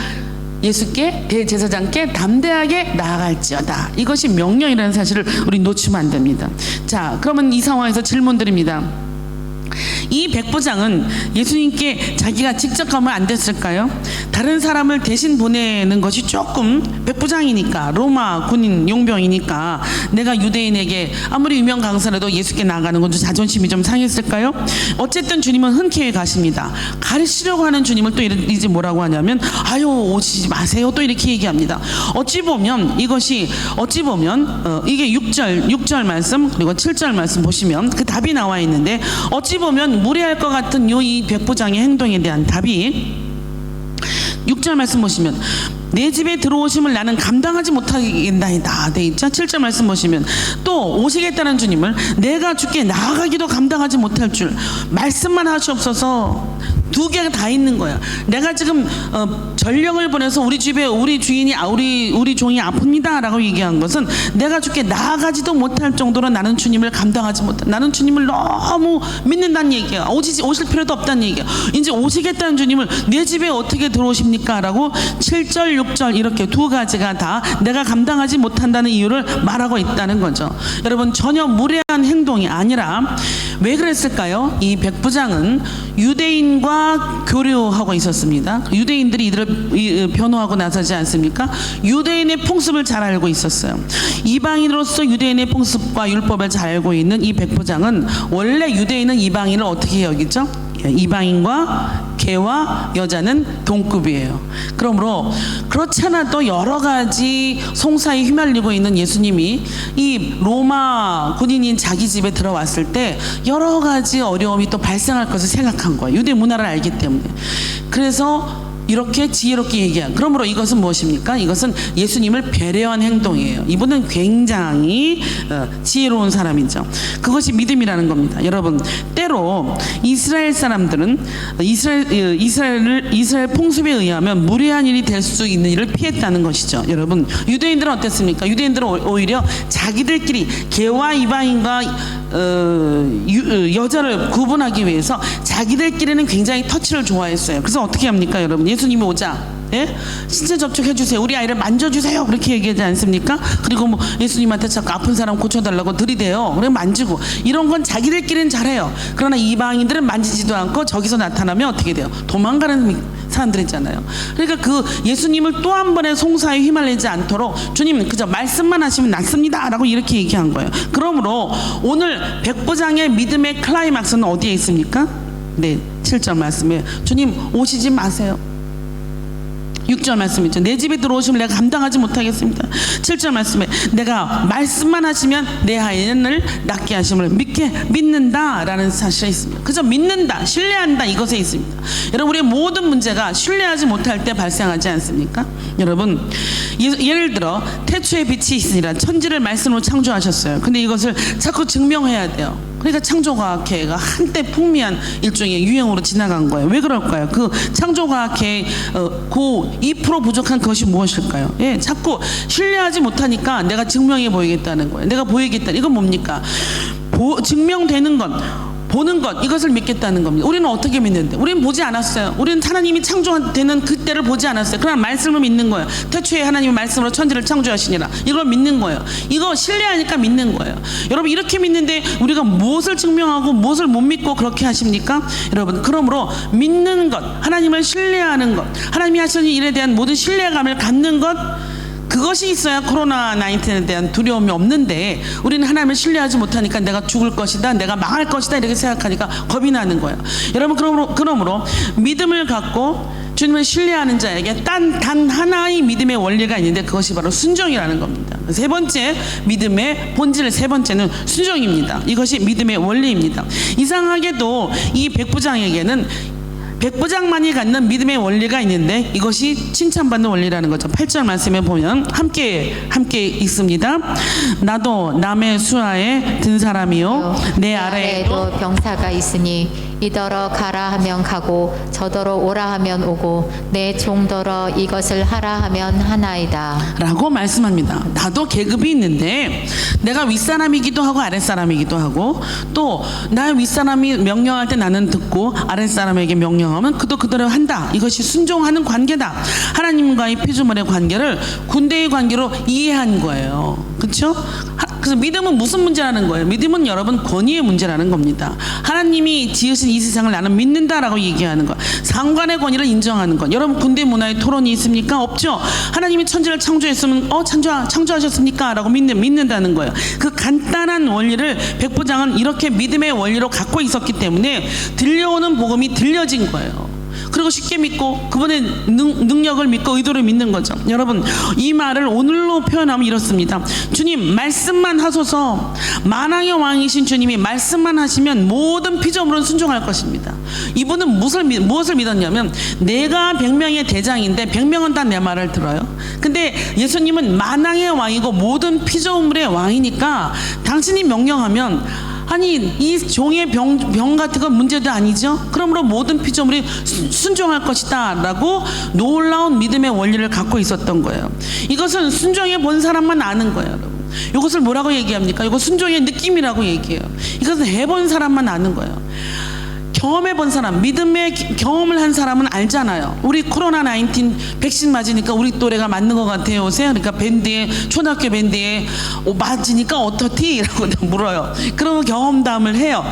예수께, 대제사장께 담대하게 나아갈지어다. 이것이 명령이라는 사실을 우리 놓치면 안 됩니다. 자, 그러면 이 상황에서 질문 드립니다. 이 백부장은 예수님께 자기가 직접 가면 안 됐을까요? 다른 사람을 대신 보내는 것이 조금, 백부장이니까, 로마 군인 용병이니까 내가 유대인에게 아무리 유명 강사라도 예수께 나아가는 건 좀 자존심이 좀 상했을까요? 어쨌든 주님은 흔쾌히 가십니다. 가르치려고 하는 주님을 또 이제 뭐라고 하냐면 아유 오시지 마세요, 또 이렇게 얘기합니다. 어찌 보면 이게 6절 말씀 그리고 7절 말씀 보시면 그 답이 나와 있는데, 어찌 보면 무례할 것 같은 이 백부장의 행동에 대한 답이 6절 말씀 보시면 내 집에 들어오심을 나는 감당하지 못하겠나이다 돼 있죠. 7절 말씀 보시면 또 오시겠다는 주님을 내가 주께 나아가기도 감당하지 못할 줄 말씀만 하시옵소서. 두 개가 다 있는 거야. 내가 지금 전령을 보내서 우리 집에 우리 주인이 우리 종이 아픕니다라고 얘기한 것은 내가 주께 나아가지도 못할 정도로 나는 주님을 감당하지 못해. 나는 주님을 너무 믿는다는 얘기야. 오실 필요도 없다는 얘기야. 이제 오시겠다는 주님을 내 집에 어떻게 들어오십니까? 라고 7절 6절 이렇게 두 가지가 다 내가 감당하지 못한다는 이유를 말하고 있다는 거죠. 여러분, 전혀 무례한 행동이 아니라 왜 그랬을까요? 이 백부장은 유대인과 교류하고 있었습니다. 유대인들이 이들을 변호하고 나서지 않습니까? 유대인의 풍습을 잘 알고 있었어요. 이방인으로서 유대인의 풍습과 율법을 잘 알고 있는 이 백부장은 원래 유대인은 이방인을 어떻게 여기죠? 이방인과 개와 여자는 동급이에요. 그러므로 그렇지 않아도 여러 가지 송사에 휘말리고 있는 예수님이 이 로마 군인인 자기 집에 들어왔을 때 여러 가지 어려움이 또 발생할 것을 생각한 거예요. 유대 문화를 알기 때문에. 그래서 이렇게 지혜롭게 얘기한. 그러므로 이것은 무엇입니까? 이것은 예수님을 배려한 행동이에요. 이분은 굉장히 지혜로운 사람이죠. 그것이 믿음이라는 겁니다. 여러분, 때로 이스라엘 사람들은 이스라엘 풍습에 의하면 무례한 일이 될 수 있는 일을 피했다는 것이죠. 여러분, 유대인들은 어땠습니까? 유대인들은 오히려 자기들끼리 개와 이방인과 여자를 구분하기 위해서 자기들끼리는 굉장히 터치를 좋아했어요. 그래서 어떻게 합니까, 여러분? 예수님이 오자, 신체 접촉해 주세요. 우리 아이를 만져주세요. 그렇게 얘기하지 않습니까? 그리고 뭐 예수님한테 자꾸 아픈 사람 고쳐달라고 들이대요. 그래 만지고 이런 건 자기들끼리는 잘해요. 그러나 이방인들은 만지지도 않고 저기서 나타나면 어떻게 돼요? 도망가는 사람들이잖아요. 그러니까 그 예수님을 또 한 번의 송사에 휘말리지 않도록 주님 그저 말씀만 하시면 낫습니다라고 이렇게 얘기한 거예요. 그러므로 오늘 백부장의 믿음의 클라이막스는 어디에 있습니까? 네, 7절 말씀에 주님 오시지 마세요. 6절 말씀이죠. 내 집에 들어오시면 내가 감당하지 못하겠습니다. 7절 말씀에 내가 말씀만 하시면 내 아이를 낫게 하심을 믿는다라는 사실이 있습니다. 그저 믿는다, 신뢰한다 이것에 있습니다. 여러분, 우리의 모든 문제가 신뢰하지 못할 때 발생하지 않습니까? 여러분, 예를 들어 태초에 빛이 있으니라 천지를 말씀으로 창조하셨어요. 근데 이것을 자꾸 증명해야 돼요. 그러니까 창조과학회가 한때 풍미한 일종의 유행으로 지나간 거예요. 왜 그럴까요? 그 창조과학회의 그 2% 부족한 것이 무엇일까요? 자꾸 신뢰하지 못하니까 내가 증명해 보이겠다는 거예요. 내가 보이겠다. 이건 뭡니까? 증명되는 건 보는 것, 이것을 믿겠다는 겁니다. 우리는 어떻게 믿는데? 우리는 보지 않았어요. 우리는 하나님이 창조되는 그때를 보지 않았어요. 그러나 말씀을 믿는 거예요. 태초에 하나님이 말씀으로 천지를 창조하시니라. 이걸 믿는 거예요. 이거 신뢰하니까 믿는 거예요. 여러분, 이렇게 믿는데 우리가 무엇을 증명하고 무엇을 못 믿고 그렇게 하십니까? 여러분, 그러므로 믿는 것, 하나님을 신뢰하는 것, 하나님이 하시는 일에 대한 모든 신뢰감을 갖는 것, 그것이 있어야 코로나19에 대한 두려움이 없는데 우리는 하나님을 신뢰하지 못하니까 내가 죽을 것이다, 내가 망할 것이다 이렇게 생각하니까 겁이 나는 거예요. 여러분, 그러므로 믿음을 갖고 주님을 신뢰하는 자에게 단 하나의 믿음의 원리가 있는데 그것이 바로 순종이라는 겁니다. 세 번째 믿음의 본질, 세 번째는 순종입니다. 이것이 믿음의 원리입니다. 이상하게도 이 백부장에게는 백부장만이 갖는 믿음의 원리가 있는데 이것이 칭찬받는 원리라는 거죠. 8절 말씀에 보면 함께 있습니다. 나도 남의 수하에 든 사람이요 내 아래에도 병사가 있으니 이더러 가라 하면 가고 저더러 오라 하면 오고 내 종더러 이것을 하라 하면 하나이다 라고 말씀합니다. 나도 계급이 있는데 내가 윗사람이기도 하고 아랫사람이기도 하고 또 나의 윗사람이 명령할 때 나는 듣고 아랫사람에게 명령하면 그도 그대로 한다. 이것이 순종하는 관계다. 하나님과의 피조물의 관계를 군대의 관계로 이해한 거예요. 그렇죠? 그래서 믿음은 무슨 문제라는 거예요? 믿음은 여러분 권위의 문제라는 겁니다. 하나님이 지으신 이 세상을 나는 믿는다라고 얘기하는 거. 상관의 권위를 인정하는 것. 여러분 군대 문화에 토론이 있습니까? 없죠. 하나님이 천지를 창조했으면 창조하셨습니까? 라고 믿는다는 거예요. 그 간단한 원리를 백부장은 이렇게 믿음의 원리로 갖고 있었기 때문에 들려오는 복음이 들려진 거예요. 그리고 쉽게 믿고 그분의 능력을 믿고 의도를 믿는 거죠. 여러분 이 말을 오늘로 표현하면 이렇습니다. 주님 말씀만 하소서. 만왕의 왕이신 주님이 말씀만 하시면 모든 피조물은 순종할 것입니다. 이분은 무엇을 믿었냐면 내가 100명의 대장인데 100명은 다 내 말을 들어요. 근데 예수님은 만왕의 왕이고 모든 피조물의 왕이니까 당신이 명령하면 아니 이 종의 병 같은 건 문제도 아니죠. 그러므로 모든 피조물이 순종할 것이다 라고 놀라운 믿음의 원리를 갖고 있었던 거예요. 이것은 순종해 본 사람만 아는 거예요. 여러분 이것을 뭐라고 얘기합니까? 이거 순종의 느낌이라고 얘기해요. 이것은 해본 사람만 아는 거예요. 경험해 본 사람, 믿음의 경험을 한 사람은 알잖아요. 우리 코로나19 백신 맞으니까 우리 또래가 맞는 것 같아요 요새. 그러니까 밴드에 초등학교 밴드에 맞으니까 어떻디? 라고 물어요. 그러면 경험담을 해요.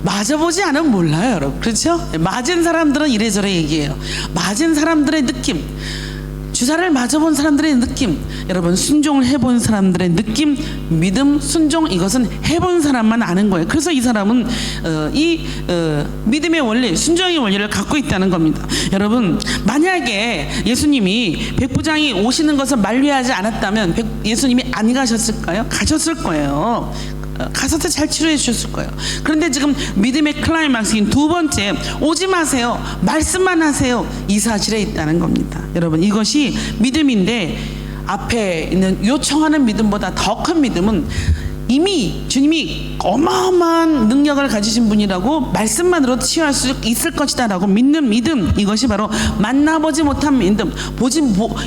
맞아보지 않으면 몰라요 여러분. 그렇죠? 맞은 사람들은 이래저래 얘기해요. 맞은 사람들의 느낌, 주사를 맞아본 사람들의 느낌, 여러분 순종을 해본 사람들의 느낌, 믿음, 순종, 이것은 해본 사람만 아는 거예요. 그래서 이 사람은 믿음의 원리, 순종의 원리를 갖고 있다는 겁니다. 여러분 만약에 예수님이 백부장이 오시는 것을 만류하지 않았다면 예수님이 안 가셨을까요? 가셨을 거예요. 가서 잘 치료해 주셨을 거예요. 그런데 지금 믿음의 클라이막스인 두 번째, 오지 마세요, 말씀만 하세요, 이 사실에 있다는 겁니다. 여러분 이것이 믿음인데 앞에 있는 요청하는 믿음보다 더 큰 믿음은 이미 주님이 어마어마한 능력을 가지신 분이라고 말씀만으로 치유할 수 있을 것이다 라고 믿는 믿음, 이것이 바로 만나보지 못한 믿음,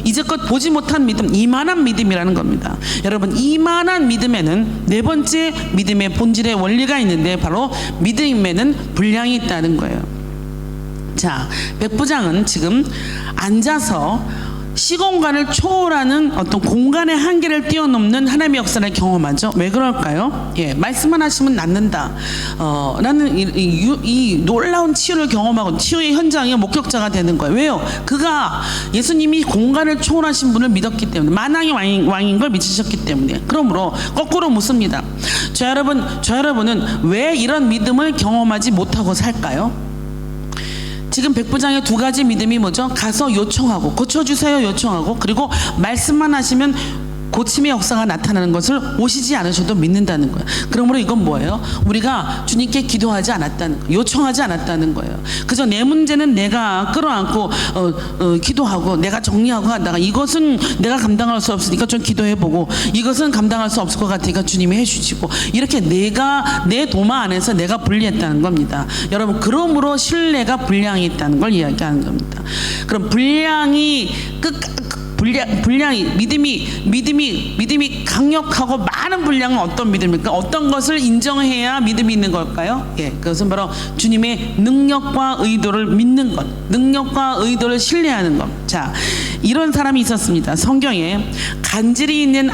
이제껏 보지 못한 믿음, 이만한 믿음이라는 겁니다. 여러분 이만한 믿음에는 네 번째 믿음의 본질의 원리가 있는데 바로 믿음에는 분량이 있다는 거예요. 자, 백부장은 지금 앉아서 시공간을 초월하는 어떤 공간의 한계를 뛰어넘는 하나님의 역사를 경험하죠. 왜 그럴까요? 예, 말씀만 하시면 낫는다. 나는 이 놀라운 치유를 경험하고 치유의 현장의 목격자가 되는 거예요. 왜요? 그가 예수님이 공간을 초월하신 분을 믿었기 때문에, 만왕의 왕인 걸 믿으셨기 때문에. 그러므로 거꾸로 묻습니다. 저 여러분은 왜 이런 믿음을 경험하지 못하고 살까요? 지금 백부장의 두 가지 믿음이 뭐죠? 가서 요청하고, 고쳐주세요 요청하고, 그리고 말씀만 하시면 고침의 역사가 나타나는 것을 오시지 않으셔도 믿는다는 거예요. 그러므로 이건 뭐예요? 우리가 주님께 기도하지 않았다는 거예요. 요청하지 않았다는 거예요. 그저 내 문제는 내가 끌어안고 기도하고 내가 정리하고 하다가 이것은 내가 감당할 수 없으니까 좀 기도해보고, 이것은 감당할 수 없을 것 같으니까 주님이 해주시고, 이렇게 내가 내 도마 안에서 내가 분리했다는 겁니다. 여러분 그러므로 신뢰가 분량이 있다는 걸 이야기하는 겁니다. 그럼 분량이 믿음이 강력하고 많은 분량은 어떤 믿음입니까? 어떤 것을 인정해야 믿음이 있는 걸까요? 예, 그것은 바로 주님의 능력과 의도를 믿는 것, 능력과 의도를 신뢰하는 것. 자, 이런 사람이 있었습니다. 성경에 간질이 있는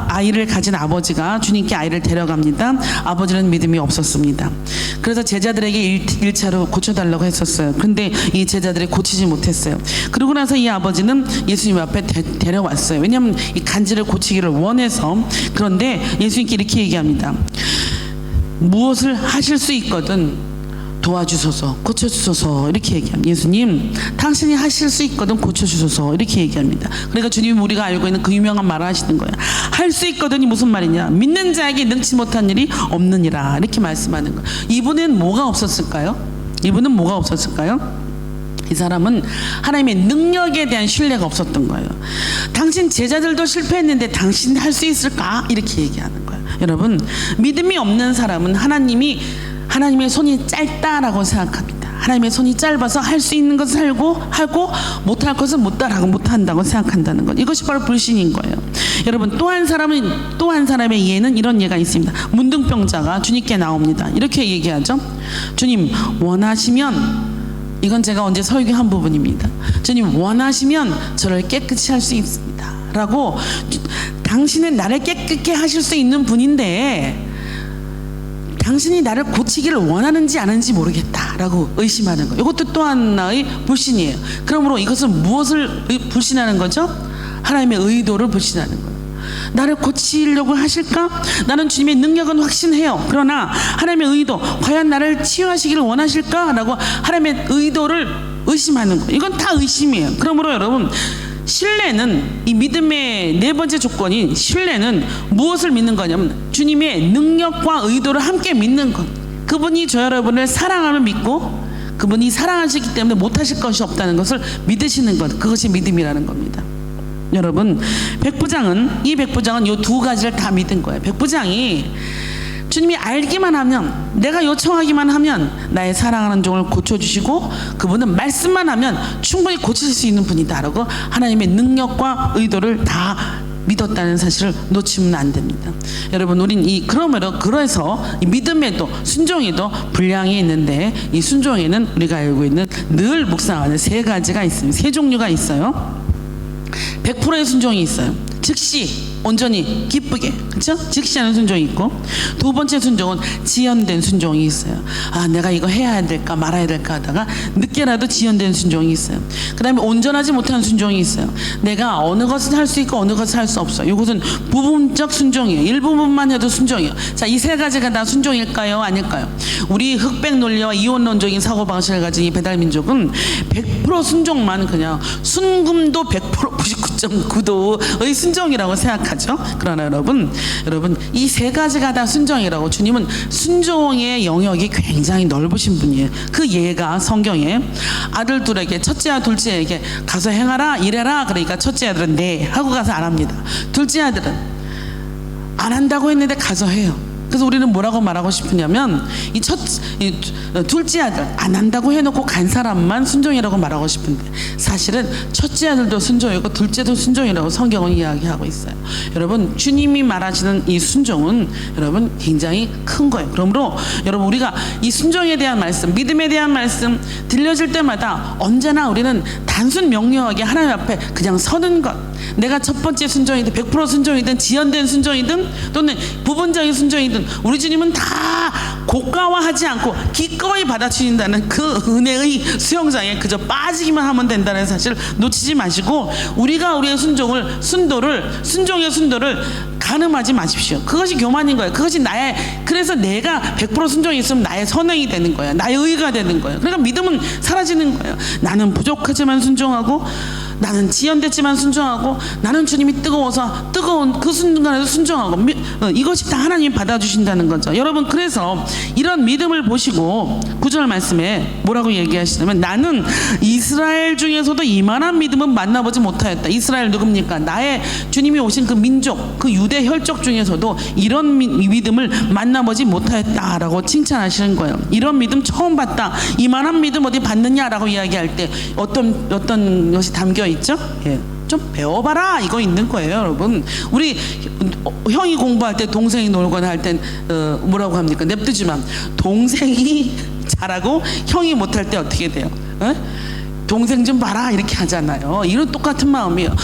아이를 가진 아버지가 주님께 아이를 데려갑니다. 아버지는 믿음이 없었습니다. 그래서 제자들에게 1차로 고쳐달라고 했었어요. 그런데 이 제자들이 고치지 못했어요. 그러고 나서 이 아버지는 예수님 앞에 데려왔어요. 왜냐하면 이 간질을 고치기를 원해서. 그런데 예수님께 이렇게 얘기합니다. 무엇을 하실 수 있거든 도와주소서, 고쳐주소서, 이렇게 얘기합니다. 예수님, 당신이 하실 수 있거든 고쳐주소서, 이렇게 얘기합니다. 그러니까 주님이 우리가 알고 있는 그 유명한 말을 하시는 거예요. 할 수 있거든이 무슨 말이냐? 믿는 자에게 능치 못한 일이 없느니라, 이렇게 말씀하는 거예요. 이분은 뭐가 없었을까요? 이 사람은 하나님의 능력에 대한 신뢰가 없었던 거예요. 당신 제자들도 실패했는데 당신 할 수 있을까? 이렇게 얘기하는 거예요. 여러분, 믿음이 없는 사람은 하나님의 손이 짧다라고 생각합니다. 하나님의 손이 짧아서 할 수 있는 것을 하고 못할 것은 못한다고 생각한다는 것. 이것이 바로 불신인 거예요. 여러분, 또 한 사람의 예는 이런 예가 있습니다. 문둥병자가 주님께 나옵니다. 이렇게 얘기하죠. 주님, 원하시면, 이건 제가 언제 설교한 부분입니다. 주님, 원하시면 저를 깨끗이 할 수 있습니다 라고 당신은 나를 깨끗게 하실 수 있는 분인데 당신이 나를 고치기를 원하는지 아는지 모르겠다라고 의심하는 거. 이것도 또 하나의 불신이에요. 그러므로 이것은 무엇을 불신하는 거죠? 하나님의 의도를 불신하는 거예요. 나를 고치려고 하실까? 나는 주님의 능력은 확신해요. 그러나 하나님의 의도, 과연 나를 치유하시기를 원하실까? 라고 하나님의 의도를 의심하는 거예요. 이건 다 의심이에요. 그러므로 여러분, 신뢰는, 이 믿음의 네 번째 조건인 신뢰는 무엇을 믿는 거냐면 주님의 능력과 의도를 함께 믿는 것. 그분이 저 여러분을 사랑하며 믿고 그분이 사랑하시기 때문에 못하실 것이 없다는 것을 믿으시는 것. 그것이 믿음이라는 겁니다. 여러분, 백부장은 이 두 가지를 다 믿은 거예요. 백부장이 주님이 알기만 하면, 내가 요청하기만 하면 나의 사랑하는 종을 고쳐주시고 그분은 말씀만 하면 충분히 고치실 수 있는 분이다라고 하나님의 능력과 의도를 다 믿었다는 사실을 놓치면 안 됩니다. 여러분, 우린 그래서 이 믿음에도 순종에도 분량이 있는데 이 순종에는 우리가 알고 있는 늘 묵상하는 세 가지가 있습니다. 세 종류가 있어요. 100%의 순종이 있어요. 즉시 온전히 기쁘게, 그렇죠? 즉시하는 순종이 있고, 두 번째 순종은 지연된 순종이 있어요. 아, 내가 이거 해야 될까 말아야 될까 하다가 늦게라도 지연된 순종이 있어요. 그 다음에 온전하지 못한 순종이 있어요. 내가 어느 것을 할 수 있고 어느 것을 할 수 없어요. 이것은 부분적 순종이에요. 일부분만 해도 순종이에요. 자, 이 세 가지가 다 순종일까요? 아닐까요? 우리 흑백 논리와 이원론적인 사고방식을 가진 이 배달민족은 100% 순종만, 그냥 순금도 100% 99.9도의 순종이라고 생각하죠. 그러나 여러분 이 세 가지가 다 순종이라고. 주님은 순종의 영역이 굉장히 넓으신 분이에요. 그 예가 성경에 아들 둘에게, 첫째와 둘째에게 가서 행하라 이래라 그러니까 첫째 아들은 네 하고 가서 안 합니다. 둘째 아들은 안 한다고 했는데 가서 해요. 그래서 우리는 뭐라고 말하고 싶으냐면 이 둘째 아들 안 한다고 해놓고 간 사람만 순종이라고 말하고 싶은데 사실은 첫째 아들도 순종이고 둘째도 순종이라고 성경은 이야기하고 있어요. 여러분, 주님이 말하시는 이 순종은 여러분 굉장히 큰 거예요. 그러므로 여러분, 우리가 이 순종에 대한 말씀, 믿음에 대한 말씀 들려질 때마다 언제나 우리는 단순 명료하게 하나님 앞에 그냥 서는 것, 내가 첫 번째 순종이든 100% 순종이든 지연된 순종이든 또는 부분적인 순종이든 우리 주님은 다 고가화하지 않고 기꺼이 받아주신다는 그 은혜의 수영장에 그저 빠지기만 하면 된다는 사실을 놓치지 마시고, 우리가 우리의 순종의 순도를 가늠하지 마십시오. 그것이 교만인 거예요. 그것이 그래서 내가 100% 순종이 있으면 나의 선행이 되는 거예요. 나의 의가 되는 거예요. 그러니까 믿음은 사라지는 거예요. 나는 부족하지만 순종하고, 나는 지연됐지만 순종하고, 나는 주님이 뜨거운 그 순간에도 순종하고, 이것이 다 하나님이 받아주신다는 거죠. 여러분, 그래서 이런 믿음을 보시고 9절 말씀에 뭐라고 얘기하시냐면, 나는 이스라엘 중에서도 이만한 믿음은 만나보지 못하였다. 이스라엘 누굽니까? 나의 주님이 오신 그 민족, 그 유대 혈족 중에서도 이런 믿음을 만나보지 못하였다라고 칭찬하시는 거예요. 이런 믿음 처음 봤다. 이만한 믿음 어디 봤느냐라고 이야기할 때 어떤 것이 담겨 있죠? 예. 좀 배워봐라 이거 있는 거예요. 여러분, 우리 형이 공부할 때 동생이 놀거나 할 땐 뭐라고 합니까? 냅두지만 동생이 잘하고 형이 못할 때 어떻게 돼요? 동생 좀 봐라 이렇게 하잖아요. 이런 똑같은 마음이에요.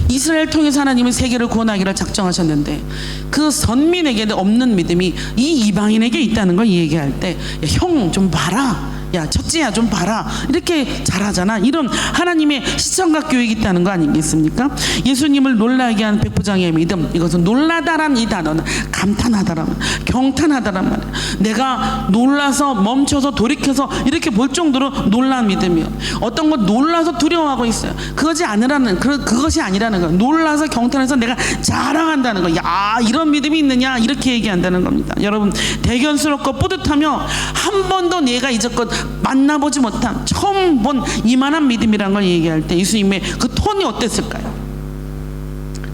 이스라엘 통해서 하나님은 세계를 구원하기를 작정하셨는데 그 선민에게는 없는 믿음이 이 이방인에게 있다는 걸 얘기할 때, 형 좀 봐라, 야 첫째야 좀 봐라, 이렇게 잘하잖아. 이런 하나님의 시청각 교육이 있다는 거 아니겠습니까? 예수님을 놀라게 한 백부장의 믿음, 이것은 놀라다란 이 단어는 감탄하다란, 경탄하다란 말이에요. 내가 놀라서 멈춰서 돌이켜서 이렇게 볼 정도로 놀란 믿음이요. 어떤 것 놀라서 두려워하고 있어요. 그것이 아니라는 거예요. 놀라서 경탄해서 내가 자랑한다는 거. 야, 이런 믿음이 있느냐, 이렇게 얘기한다는 겁니다. 여러분, 대견스럽고 뿌듯하며 한 번도 내가 이제껏 만나보지 못한, 처음 본 이만한 믿음이란 걸 얘기할 때 예수님의 그 톤이 어땠을까요?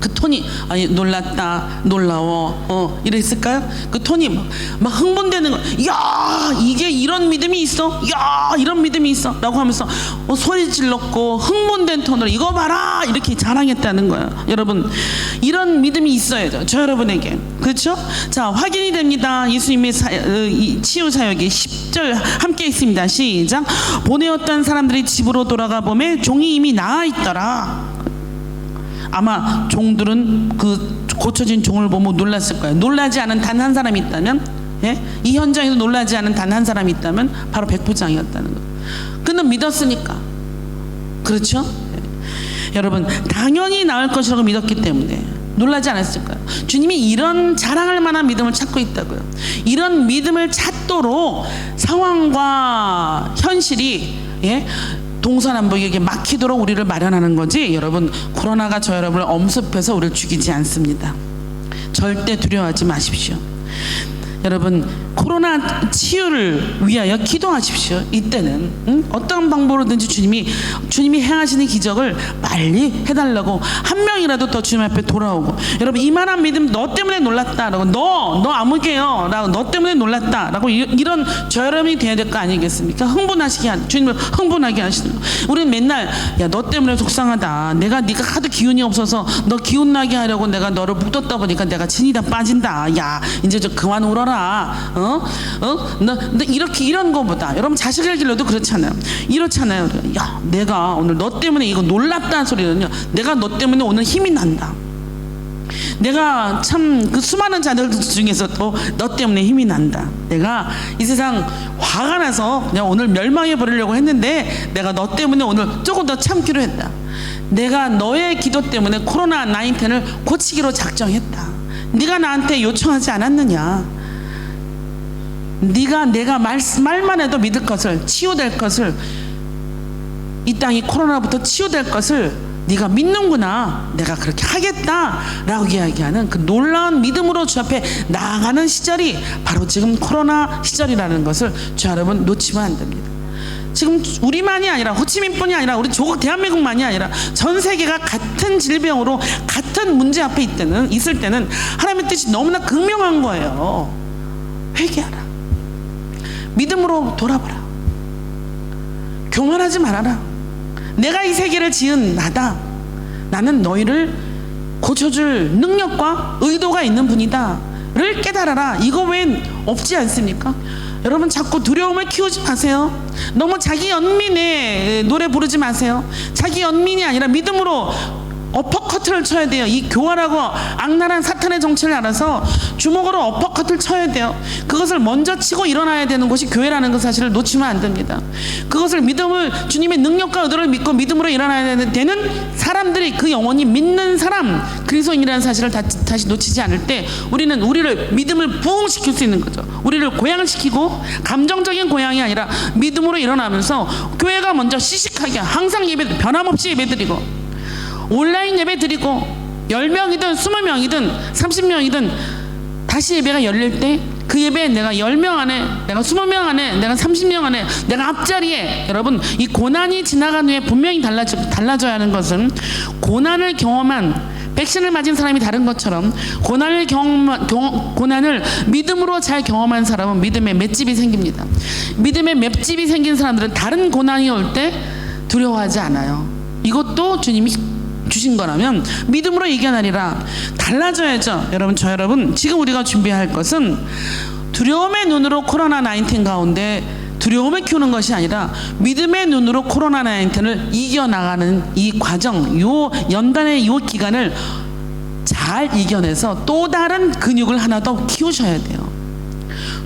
그 톤이 놀랐다, 놀라워, 이랬을까요? 그 톤이 막 흥분되는 거. 야, 이게 이런 믿음이 있어? 야, 이런 믿음이 있어? 라고 하면서 소리 질렀고 흥분된 톤으로 이거 봐라 이렇게 자랑했다는 거예요. 여러분, 이런 믿음이 있어야죠, 저 여러분에게. 그렇죠? 자, 확인이 됩니다. 예수님의 치유 사역이 10절 함께 있습니다. 시작. 보내었던 사람들이 집으로 돌아가 보매 종이 이미 나아 있더라. 아마 종들은 그 고쳐진 종을 보고 놀랐을 거예요. 놀라지 않은 단 한 사람이 있다면, 예? 이 현장에서 놀라지 않은 단 한 사람이 있다면 바로 백부장이었다는 거예요. 그는 믿었으니까. 그렇죠? 예. 여러분, 당연히 나을 것이라고 믿었기 때문에 놀라지 않았을까요? 주님이 이런 자랑할 만한 믿음을 찾고 있다고요. 이런 믿음을 찾도록 상황과 현실이, 예? 동서남북에게 막히도록 우리를 마련하는 거지, 여러분, 코로나가 저 여러분을 엄습해서 우리를 죽이지 않습니다. 절대 두려워하지 마십시오. 여러분, 코로나 치유를 위하여 기도하십시오. 이때는 어떤 방법으로든지 주님이 행하시는 기적을 빨리 해달라고, 한 명이라도 더 주님 앞에 돌아오고, 여러분, 이만한 믿음 너 때문에 놀랐다라고, 너 아무개요 라고, 너 때문에 놀랐다라고, 이런 저여러분이 돼야 될 거 아니겠습니까? 주님을 흥분하게 하시는 거. 우리는 맨날 야, 너 때문에 속상하다, 네가 하도 기운이 없어서 너 기운 나게 하려고 내가 너를 묶었다 보니까 내가 진이 다 빠진다, 야 이제 저 그만 울어라, 너 이렇게, 이런 거보다, 여러분 자식을 길러도 그렇잖아요. 이렇잖아요. 야, 내가 오늘 너 때문에 이거 놀랐다는 소리는요, 내가 너 때문에 오늘 힘이 난다. 내가 참 그 수많은 자들 중에서도 너 때문에 힘이 난다. 내가 이 세상 화가 나서 그냥 오늘 멸망해 버리려고 했는데 내가 너 때문에 오늘 조금 더 참기로 했다. 내가 너의 기도 때문에 코로나 19을 고치기로 작정했다. 네가 나한테 요청하지 않았느냐? 내가 말만 해도 믿을 것을, 치유될 것을, 이 땅이 코로나부터 치유될 것을 네가 믿는구나, 내가 그렇게 하겠다라고 이야기하는 그 놀라운 믿음으로 주 앞에 나아가는 시절이 바로 지금 코로나 시절이라는 것을 주 여러분 놓치면 안 됩니다. 지금 우리만이 아니라, 호치민뿐이 아니라, 우리 조국 대한민국만이 아니라 전 세계가 같은 질병으로 같은 문제 앞에 있을 때는 하나님의 뜻이 너무나 극명한 거예요. 회개하라. 믿음으로 돌아보라. 교만하지 말아라. 내가 이 세계를 지은 나다. 나는 너희를 고쳐줄 능력과 의도가 있는 분이다 를 깨달아라. 이거 웬 없지 않습니까? 여러분, 자꾸 두려움을 키우지 마세요. 너무 자기 연민의 노래 부르지 마세요. 자기 연민이 아니라 믿음으로 어퍼커트를 쳐야 돼요. 이 교활하고 악랄한 사탄의 정치를 알아서 주먹으로 어퍼커트를 쳐야 돼요. 그것을 먼저 치고 일어나야 되는 것이 교회라는 것 사실을 놓치면 안 됩니다. 그것을 주님의 능력과 의도를 믿고 믿음으로 일어나야 되는 사람들이, 그 영혼이 믿는 사람, 그리스도인이라는 사실을 다시 놓치지 않을 때 우리를 믿음을 부흥시킬 수 있는 거죠. 우리를 고양시키고, 감정적인 고양이 아니라 믿음으로 일어나면서 교회가 먼저 시식하게 항상 변함없이 예배드리고, 온라인 예배 드리고 10명이든 20명이든 30명이든 다시 예배가 열릴 때 그 예배에 내가 10명 안에, 내가 20명 안에, 내가 30명 안에, 내가 앞자리에, 여러분, 이 고난이 지나간 후에 분명히 달라져야 하는 것은, 고난을 경험한, 백신을 맞은 사람이 다른 것처럼 고난을 믿음으로 잘 경험한 사람은 믿음의 맷집이 생깁니다. 믿음의 맷집이 생긴 사람들은 다른 고난이 올 때 두려워하지 않아요. 이것도 주님이 주신 거라면 믿음으로 이겨내리라. 달라져야죠. 여러분, 지금 우리가 준비할 것은 두려움의 눈으로 코로나 19 가운데 두려움을 키우는 것이 아니라 믿음의 눈으로 코로나 19을 이겨나가는 이 과정, 요 연단의 요 기간을 잘 이겨내서 또 다른 근육을 하나 더 키우셔야 돼요.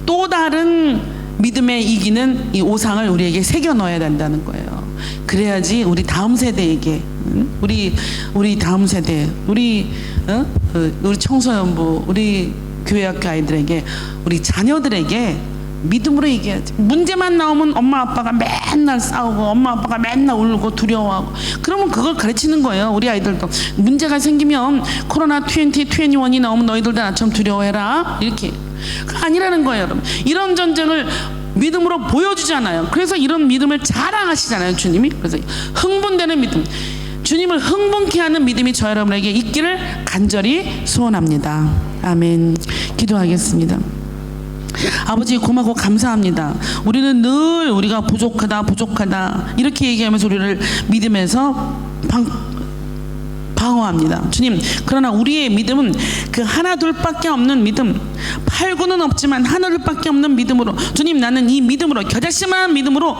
또 다른 믿음에 이기는 이 오상을 우리에게 새겨 넣어야 된다는 거예요. 그래야지 우리 다음 세대에게, 우리 다음 세대, 우리 청소년부, 우리 교회학교 아이들에게, 우리 자녀들에게 믿음으로 얘기해야지. 문제만 나오면 엄마 아빠가 맨날 싸우고, 엄마 아빠가 맨날 울고 두려워하고, 그러면 그걸 가르치는 거예요. 우리 아이들도 문제가 생기면 코로나 2021이 나오면 너희들 다 나처럼 두려워해라, 이렇게. 그거 아니라는 거예요, 여러분. 이런 전쟁을 믿음으로 보여주잖아요. 그래서 이런 믿음을 자랑하시잖아요, 주님이. 그래서 흥분되는 믿음, 주님을 흥분케 하는 믿음이 저 여러분에게 있기를 간절히 소원합니다. 아멘. 기도하겠습니다. 아버지, 고맙고 감사합니다. 우리는 늘 우리가 부족하다 이렇게 얘기하면서 우리를 믿음에서 방어합니다. 주님, 그러나 우리의 믿음은 그 하나 둘밖에 없는 믿음, 8, 9는 없지만 하나 둘밖에 없는 믿음으로, 주님, 나는 이 믿음으로, 겨자씨만한 믿음으로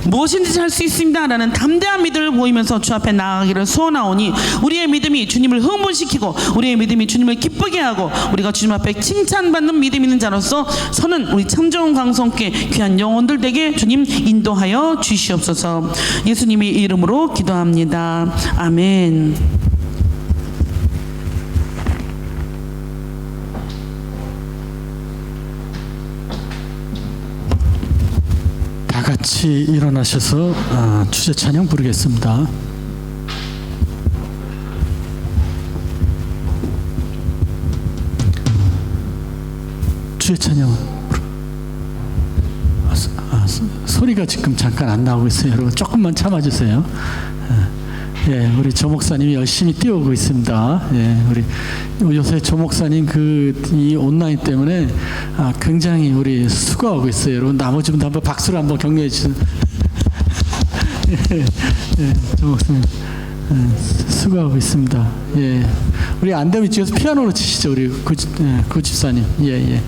무엇인지 할 수 있습니다라는 담대한 믿음을 보이면서 주 앞에 나아가기를 소원하오니 우리의 믿음이 주님을 흥분시키고 우리의 믿음이 주님을 기쁘게 하고 우리가 주님 앞에 칭찬받는 믿음 있는 자로서 서는 우리 참 좋은 광성께 귀한 영혼들 되게 주님 인도하여 주시옵소서. 예수님의 이름으로 기도합니다. 아멘. 다 같이 일어나셔서 주제 찬양 부르겠습니다. 주제 찬양 소리가 지금 잠깐 안 나오고 있어요. 여러분 조금만 참아주세요. 예, 우리 조 목사님이 열심히 뛰어오고 있습니다. 예, 우리 요새 조 목사님 이 온라인 때문에 굉장히 우리 수고하고 있어요. 여러분 나머지 분들 한번 박수로 한번 격려해 주세요. 예, 조 목사님 수고하고 있습니다. 예, 우리 안 되면 뒤에서 피아노로 치시죠, 우리 구 집사님. 예.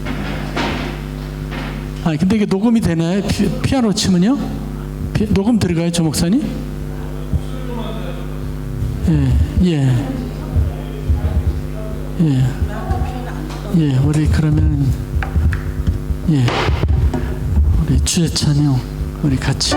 근데 이게 녹음이 되나요? 피아노 치면요? 녹음 들어가요, 조 목사님? 예, 우리 그러면 우리 주제 찬양 우리 같이.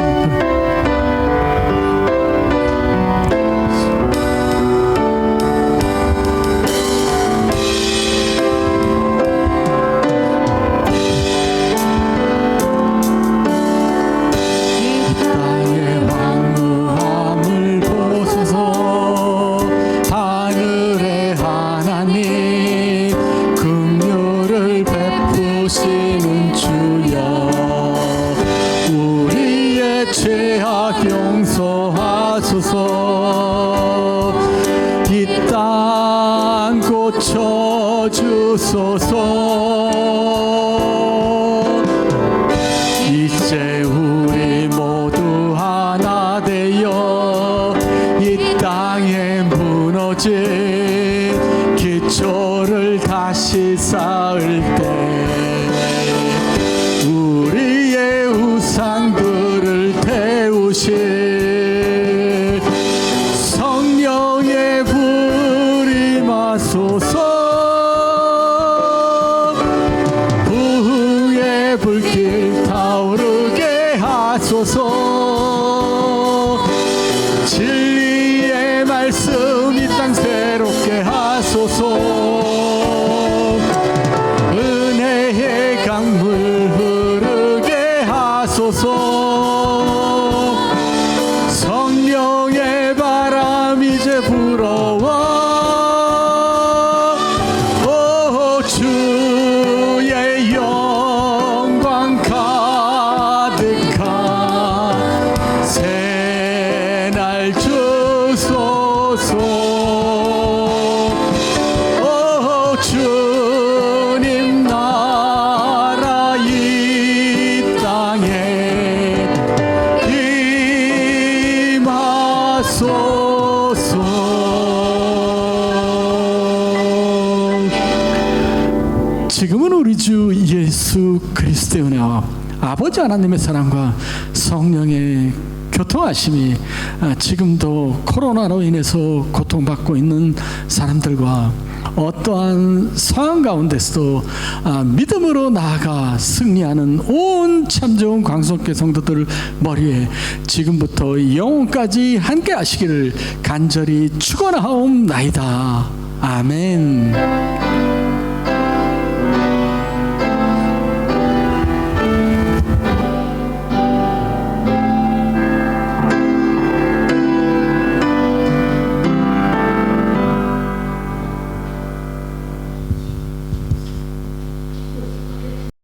이제 우리 모두 하나 되어 이 땅에 무너진 기초를 다시 쌓을 때 우리의 우상들을 태우실 성령의 불이 마소서. 불길 타오르게 하소서. 진리의 말씀 이 땅 새롭게 하소서. 은혜의 강물 흐르게 하소서. 성령의 바람 이제 불어와 주의 영광 가득한 새날 주소서. 주님 나라 이 땅에 임하소서. 지금은 우리 주 예수 그리스도의 은혜와 아버지 하나님의 사랑과 성령의 교통하심이 지금도 코로나로 인해서 고통받고 있는 사람들과 어떠한 상황 가운데서도 믿음으로 나아가 승리하는 온 참 좋은 광성교회 성도들 머리에 지금부터 영원까지 함께 하시기를 간절히 축원하옵나이다. 아멘.